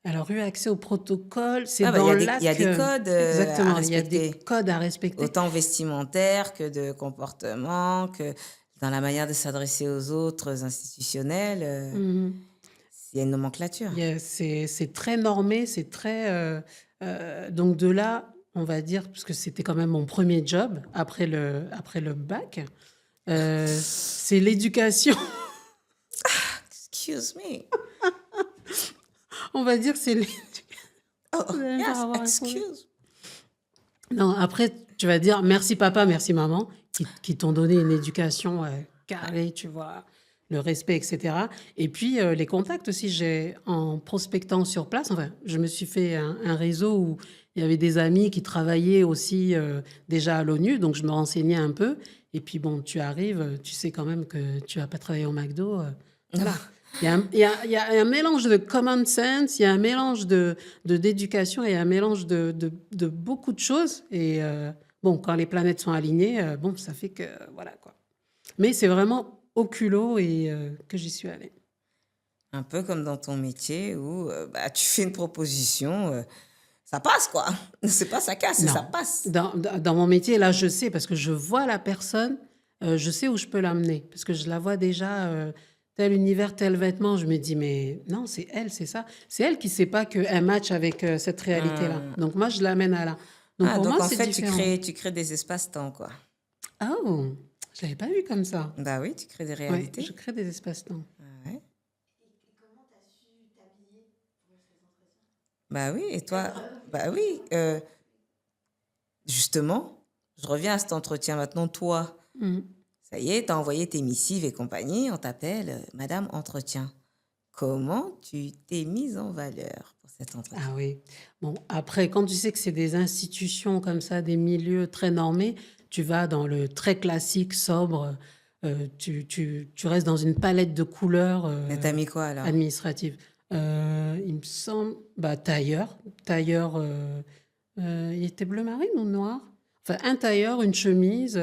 Alors, eu accès au protocole, c'est Ah, bah, dans il y a l'acte. des codes à Exactement, il y a des respecter, codes à respecter. autant vestimentaires que de comportement, que dans la manière de s'adresser aux autres institutionnels. Mhm. Il y a une nomenclature. C'est très normé, c'est très. Donc, de là, on va dire, parce que c'était quand même mon premier job après le bac, c'est l'éducation. Excuse me. On va dire que c'est l'éducation. Oh, Vous allez me faire yes, avoir un sourire. excuse. Non, après, tu vas dire merci papa, merci maman, qui t'ont donné une éducation carrée, tu vois, le respect, etc. Et puis, les contacts aussi, en prospectant sur place, enfin, je me suis fait un réseau où il y avait des amis qui travaillaient aussi déjà à l'ONU, donc je me renseignais un peu. Et puis, bon, tu arrives, tu sais quand même que tu vas pas travailler au McDo. Voilà. Il y a un mélange de common sense, il y a un mélange d'éducation et un mélange de beaucoup de choses. Et bon, quand les planètes sont alignées, bon, ça fait que voilà quoi. Mais c'est vraiment au culot et que j'y suis allée. Un peu comme dans ton métier où bah, tu fais une proposition, ça passe quoi. C'est pas ça casse, c'est ça Non, passe. dans mon métier, là, je sais parce que je vois la personne, je sais où je peux l'amener parce que je la vois déjà. Tel univers, tel vêtement, je me dis, mais non, c'est elle, c'est ça. C'est elle qui ne sait pas qu'elle match avec cette réalité-là. Hum. Donc, moi, je l'amène à là. Donc, Ah, pour donc moi, en c'est fait, différent. tu crées des espaces-temps, quoi. Oh, je l'avais pas vu comme ça. Bah oui, tu crées des Oui, je réalités. crée des espaces-temps. Ouais. Bah oui, et toi? Bah oui, justement, je reviens à cet entretien maintenant. Toi, Mm. ça y est, tu as envoyé tes missives et compagnie, on t'appelle Madame Entretien. Comment tu t'es mise en valeur pour cet entretien? Ah oui. Bon, après, quand tu sais que c'est des institutions comme ça, des milieux très normés, tu vas dans le très classique, sobre, tu restes dans une palette de couleurs Mais t'as mis quoi alors? administratives. Il me semble, bah, tailleur, il était bleu marine ou noir? Enfin, un tailleur, une chemise,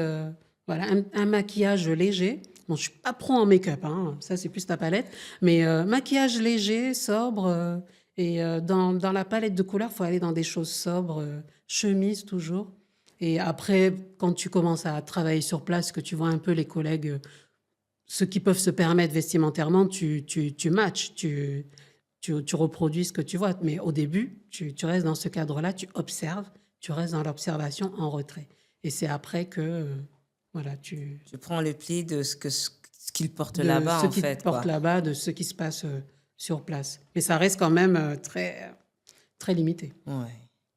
voilà, un maquillage léger. Bon, je suis pas pro en make-up, hein, ça c'est plus ta palette, mais maquillage léger, sobre, et dans la palette de couleurs, il faut aller dans des choses sobres, chemise toujours. Et après, quand tu commences à travailler sur place, que tu vois un peu les collègues, ceux qui peuvent se permettre vestimentairement, tu matches, tu reproduis ce que tu vois. Mais au début, tu restes dans ce cadre-là, tu observes, tu restes dans l'observation en retrait. Et c'est après que, voilà, Tu prends le pli de ce qu'ils portent de là-bas, ce en qui te fait, porte quoi. là-bas, de ce qui se passe sur place. Mais ça reste quand même très, très limité. Ouais.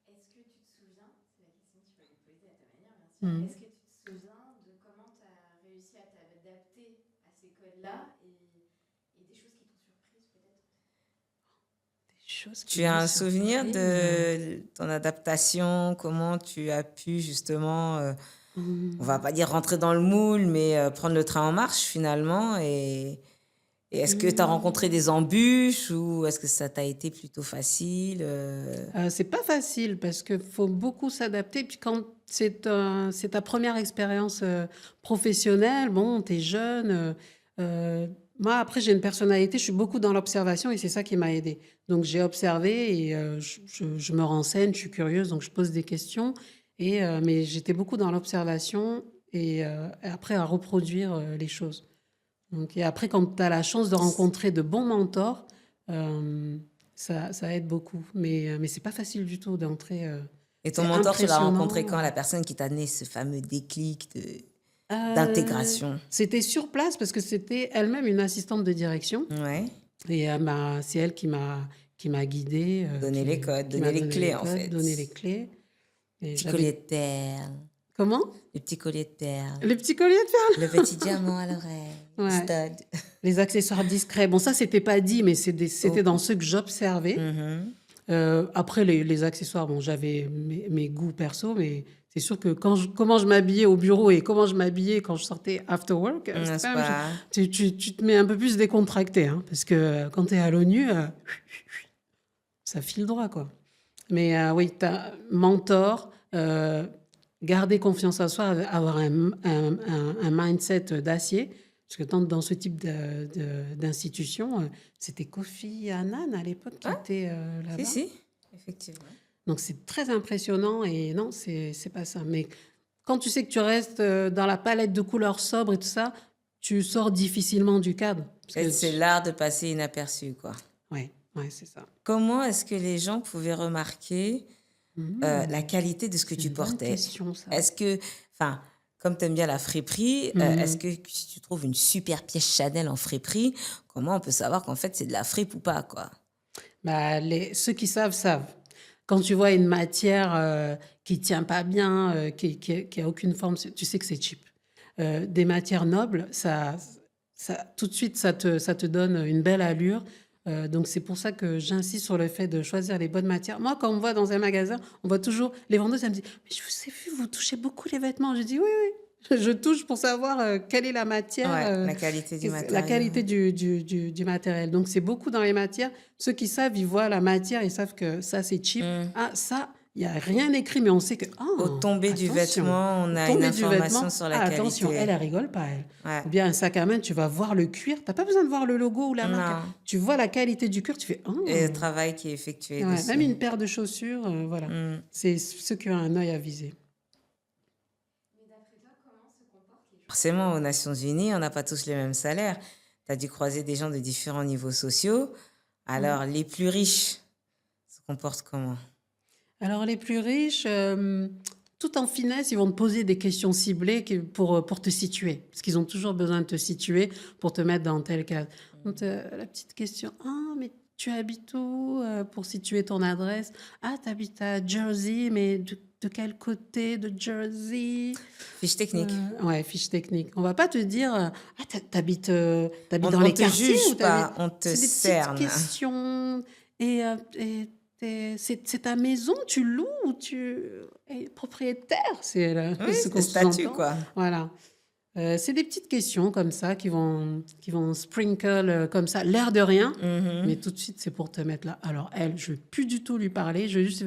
Est-ce que tu te souviens, c'est la question que tu vas me poser à ta manière, bien sûr, Mm. est-ce que tu te souviens de comment tu as réussi à t'adapter à ces codes-là et des choses qui t'ont surprise peut-être? Des choses qui Tu as m'ont un souvenir surprise. de ton adaptation, comment tu as pu justement, on va pas dire rentrer dans le moule, mais prendre le train en marche finalement et est-ce que tu as rencontré des embûches ou est-ce que ça t'a été plutôt facile? C'est pas facile parce qu'il faut beaucoup s'adapter. Puis quand c'est ta première expérience professionnelle, bon, tu es jeune. Moi, après, j'ai une personnalité, je suis beaucoup dans l'observation et c'est ça qui m'a aidée. Donc, j'ai observé et je me renseigne, je suis curieuse, donc je pose des questions. Mais j'étais beaucoup dans l'observation et après à reproduire les choses. Donc, et après, quand tu as la chance de rencontrer de bons mentors, euh, ça aide beaucoup. Mais c'est pas facile du tout d'entrer. Et ton C'est mentor, tu l'as rencontré impressionnant. quand? La personne qui t'a donné ce fameux déclic Euh, d'intégration. C'était sur place parce que c'était elle-même une assistante de direction. Ouais. Et c'est elle qui m'a guidée, Donner les codes, qui donner m'a les donné les clés en codes, fait. donné les clés. Et Petit j'avais... collier de perles. Comment? Les petits colliers de perles. Les petits colliers de perles. Le petit diamant à l'oreille. Ouais. Stud. Les accessoires discrets. Bon, ça, c'était pas dit, mais c'était dans ceux que j'observais. Mhm. Après, les accessoires, bon, j'avais mes goûts perso, mais C'est sûr que comment je m'habillais au bureau et comment je m'habillais quand je sortais after work, c'était N'est-ce pas la même chose. pas? Tu te mets un peu plus décontracté, hein, parce que quand tu es à l'ONU, ça file droit, quoi. Mais oui, mentor, garder confiance en soi, avoir un mindset d'acier. Parce que dans ce type d'institution, c'était Kofi Annan à l'époque qui Ouais, était si, là-bas. si, effectivement. Donc c'est très impressionnant et non, c'est pas ça. Mais quand tu sais que tu restes dans la palette de couleurs sobres et tout ça, tu sors difficilement du cadre. Parce Et que c'est l'art de passer inaperçu, quoi. ouais, ouais, c'est ça. Comment est-ce que les gens pouvaient remarquer la qualité de ce que C'est tu une bonne portais? question, ça. Est-ce que, enfin, comme tu aimes bien la friperie, est-ce que si tu trouves une super pièce Chanel en friperie, comment on peut savoir qu'en fait c'est de la fripe ou pas, quoi? Bah, ceux qui savent, savent. Quand tu vois une matière qui tient pas bien, qui a aucune forme, tu sais que c'est cheap. Des matières nobles, tout de suite, ça te donne une belle allure. Donc, c'est pour ça que j'insiste sur le fait de choisir les bonnes matières. Moi, quand on me voit dans un magasin, on voit toujours les vendeuses, elles me disent, mais je vous ai vu, vous touchez beaucoup les vêtements. Je dis, oui, oui. Je touche pour savoir quelle est la matière, Ouais, la qualité du la matériau. qualité du matériel. Donc, c'est beaucoup dans les matières. Ceux qui savent, ils voient la matière, ils savent que ça, c'est cheap. Ah, ça, il n'y a rien écrit, mais on sait que, Au ah, tomber du attention, vêtement, on au a une tomber du information vêtement, sur la ah, attention, elle, qualité. elle rigole pas, elle. Ouais. Ou bien un sac à main, tu vas voir le cuir. Tu n'as pas besoin de voir le logo ou la marque. Non. Tu vois la qualité du cuir, tu fais, ah. Et le travail qui est effectué Ouais, dessus. même une paire de chaussures, voilà. Mm. C'est ceux qui ont un œil à viser. Mais d'après toi, comment se comportent les gens? Forcément, aux Nations Unies, on n'a pas tous les mêmes salaires. Tu as dû croiser des gens de différents niveaux sociaux. Alors, les plus riches se comportent comment? Alors, les plus riches, tout en finesse, ils vont te poser des questions ciblées pour te situer. Parce qu'ils ont toujours besoin de te situer pour te mettre dans tel cas. Donc, la petite question, ah, mais tu habites où pour situer ton adresse? Ah, tu habites à Jersey, mais de quel côté de Jersey? Fiche technique. Ouais, fiche technique. On va pas te dire, ah, t'habites On dans ne les te quartiers ou juge t'habites... pas, on te C'est des petites cerne. questions. Et c'est ta maison, tu loues ou tu es propriétaire? C'est Oui, ce le qu'on statut, sous-entend. quoi. Voilà. C'est des petites questions comme ça qui vont sprinkle comme ça, l'air de rien, mais tout de suite, c'est pour te mettre là. Alors, elle, je ne vais plus du tout lui parler, je vais juste...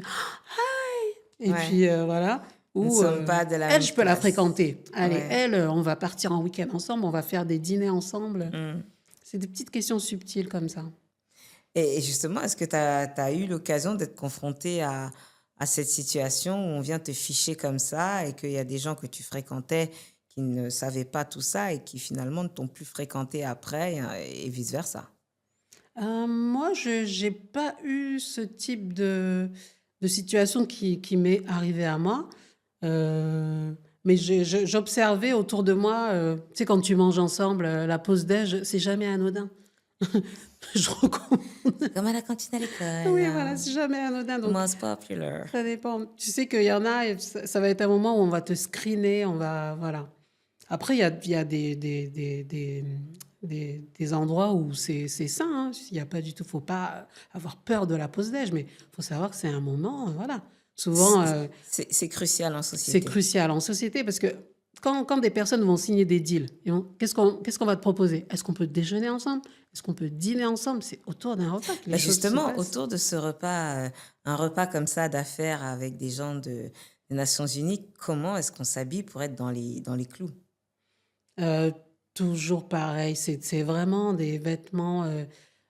Et Ouais. puis, voilà. Nous ne Ou sommes pas de la elle, même je peux la classe. fréquenter. Allez, Ouais. elle, on va partir en week-end ensemble, on va faire des dîners ensemble. Mm. C'est des petites questions subtiles comme ça. Et justement, est-ce que tu as eu l'occasion d'être confronté à cette situation où on vient te ficher comme ça et qu'il y a des gens que tu fréquentais qui ne savaient pas tout ça et qui finalement ne t'ont plus fréquenté après et vice-versa? Moi, je n'ai pas eu ce type de situation qui m'est arrivée à moi. Mais j'observais autour de moi, tu sais, quand tu manges ensemble, la pause déj, c'est jamais anodin. Je recommande. Comme à la cantine à l'école. Oui, voilà, c'est jamais anodin. Donc, Most popular. ça dépend. Tu sais qu'il y en a, et ça va être un moment où on va te screener, on va, voilà. Après, il y a des endroits où c'est sain, hein. Il y a pas du tout, faut pas avoir peur de la pause déj, mais faut savoir que c'est un moment, voilà. Souvent, C'est crucial en c'est société. crucial en société parce que quand des personnes vont signer des deals, qu'est-ce qu'on va te proposer? Est-ce qu'on peut déjeuner ensemble? Est-ce qu'on peut dîner ensemble? C'est autour d'un repas que les Bah, choses se justement, passent. autour de ce repas, un repas comme ça d'affaires avec des gens des Nations Unies, comment est-ce qu'on s'habille pour être dans les clous? Euh, Toujours pareil, c'est vraiment des vêtements,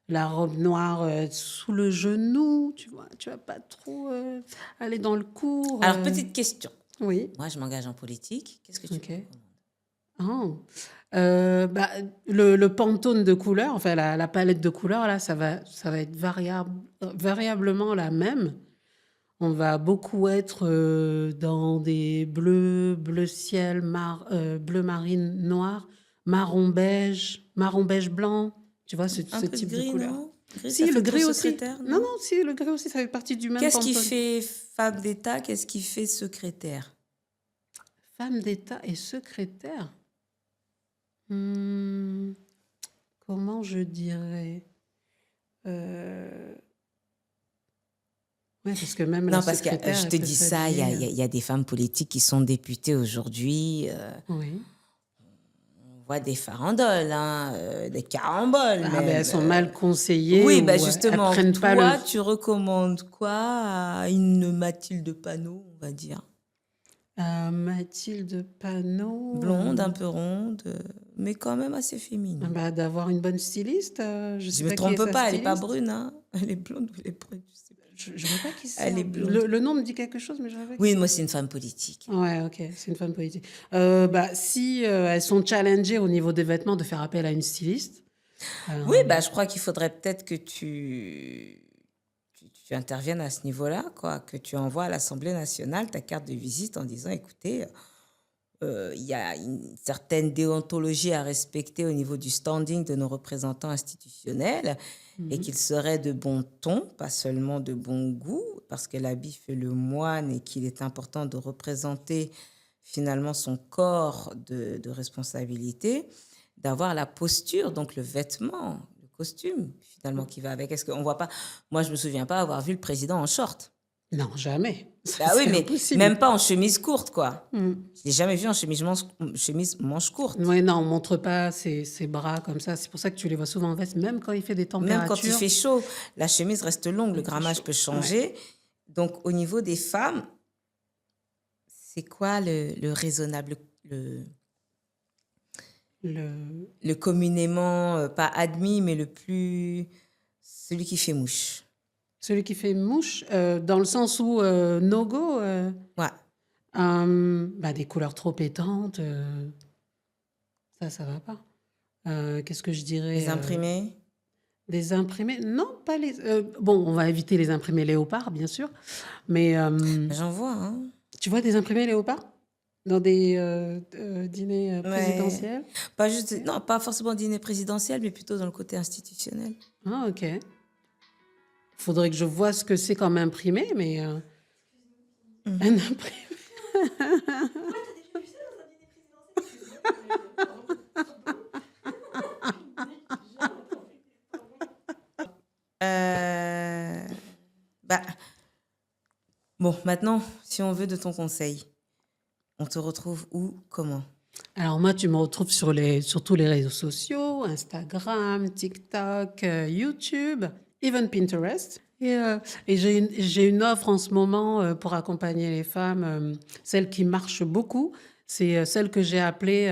la robe noire sous le genou, tu vois, tu vas pas trop aller dans le cours. Alors, petite question. Oui, Moi, je m'engage en politique. Qu'est-ce que tu ok. me recommandes? Oh. Bah, le Pantone de couleurs, enfin la palette de couleurs, là, ça va être variablement la même. On va beaucoup être dans des bleus, bleu ciel, bleu marine noir, marron beige blanc. Tu vois, Un ce peu de type de gris, couleur. non? Gris, ça Si, fait le trop gris aussi. secrétaire, Non, non? non, si, le gris aussi, ça fait partie du même Qu'est-ce qui Pantone. fait femme d'État? Qu'est-ce qui fait secrétaire? Femme d'État et secrétaire. Hmm, comment je dirais? Euh, Ouais, parce que même la Non, parce que secrétaire, je elle te peut dis ça, il y a, s'habiller. il y a des femmes politiques qui sont députées aujourd'hui. Oui. On voit des farandoles, hein, des caramboles Ah, ben, elles même. sont mal conseillées Oui, bah ou elles justement, prennent pas le. toi, tu recommandes quoi à une Mathilde Panot, on va dire? Mathilde Panot, Blonde, un peu ronde, mais quand même assez ah féminine. bah, d'avoir une bonne styliste. Je Je sais me pas qui est trompe sa pas, elle est pas styliste. brune, hein? Elle est blonde ou elle est brune, je sais plus. Je vois pas qui c'est. Elle est blonde. Le nom me dit quelque chose, mais je vois pas qui Oui, c'est. moi, c'est une femme politique. Ouais, ok, c'est une femme politique. Bah, si elles sont challengées au niveau des vêtements, de faire appel à une styliste. Oui, Euh, bah, je crois qu'il faudrait peut-être que tu interviennes à ce niveau-là, quoi, que tu envoies à l'Assemblée nationale ta carte de visite en disant, écoutez, il y a une certaine déontologie à respecter au niveau du standing de nos représentants institutionnels et mhm. qu'il serait de bon ton, pas seulement de bon goût, parce que l'habit fait le moine et qu'il est important de représenter finalement son corps de responsabilité, d'avoir la posture, donc le vêtement, le costume finalement qui va avec. Est-ce qu'on voit pas? Moi, je me souviens pas avoir vu le président en short. Non, jamais. Ça, Bah oui, c'est mais impossible. même pas en chemise courte, quoi. Mm. Je l'ai jamais vu en chemise manche courte. Ouais, non, on montre pas ses bras comme ça. C'est pour ça que tu les vois souvent en veste, même quand il fait des Même quand il températures. fait chaud, la chemise reste longue, le Il fait grammage chaud. peut Ouais. changer. Donc, au niveau des femmes, c'est quoi le raisonnable, Le, le communément pas admis, mais celui qui fait mouche? celui qui fait mouche, dans le sens où no go, Ouais. bah, des couleurs trop pétantes, ça va pas. Qu'est-ce que je dirais Les imprimés? des imprimés? Non, pas les. Bon, on va éviter les imprimés léopards, bien sûr. Mais J'en vois, hein. tu vois des imprimés léopards dans des dîners Ouais. présidentiels? Pas juste, non, pas forcément dîner présidentiel, mais plutôt dans le côté institutionnel. Ah, ok. Faudrait que je vois ce que c'est comme imprimé, mais un imprimé. Bah, bon, maintenant, si on veut de ton conseil, on te retrouve où, comment? Alors moi, tu me retrouves sur tous les réseaux sociaux, Instagram, TikTok, YouTube, even Pinterest. Et j'ai une offre en ce moment pour accompagner les femmes, celle qui marche beaucoup, c'est celle que j'ai appelée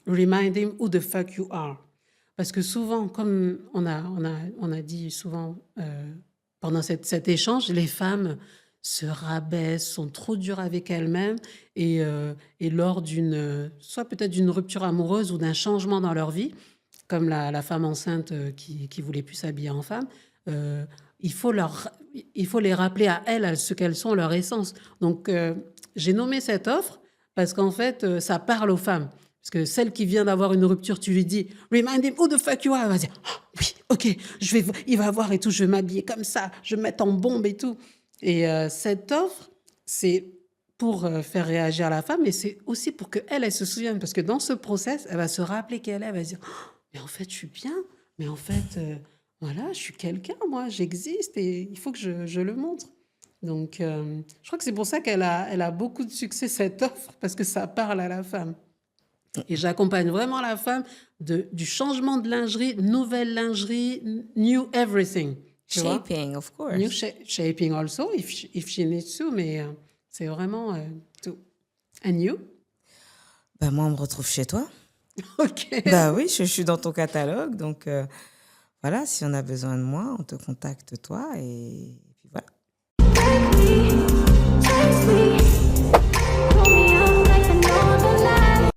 Remind him who the fuck you are. Parce que souvent, comme on a dit souvent pendant cet échange, les femmes se rabaissent, sont trop dures avec elles-mêmes et lors soit peut-être d'une rupture amoureuse ou d'un changement dans leur vie, comme la femme enceinte qui voulait plus s'habiller en femme, euh, il faut les rappeler à elles, à ce qu'elles sont, leur essence. Donc, j'ai nommé cette offre parce qu'en fait, ça parle aux femmes. Parce que celle qui vient d'avoir une rupture, tu lui dis « Remind him who the fuck you are », elle va dire « Oh, oui, ok, il va voir et tout, je vais m'habiller comme ça, je vais me mettre en bombe et tout ». Et cette offre, c'est pour faire réagir la femme, mais c'est aussi pour qu'elle se souvienne. Parce que dans ce process, elle va se rappeler qu'elle est, elle va se dire oh, mais en fait, je suis bien, mais en fait, voilà, je suis quelqu'un, moi, j'existe et il faut que je le montre. Donc, je crois que c'est pour ça elle a beaucoup de succès, cette offre, parce que ça parle à la femme. Et j'accompagne vraiment la femme du changement de lingerie, nouvelle lingerie, new everything. Tu vois? Shaping, of course. New shaping also, if she needs to, mais c'est vraiment tout. And you? Bah, moi, on me retrouve chez toi. Ok. Bah oui, je suis dans ton catalogue. Donc, voilà, si on a besoin de moi, on te contacte toi. Et puis voilà.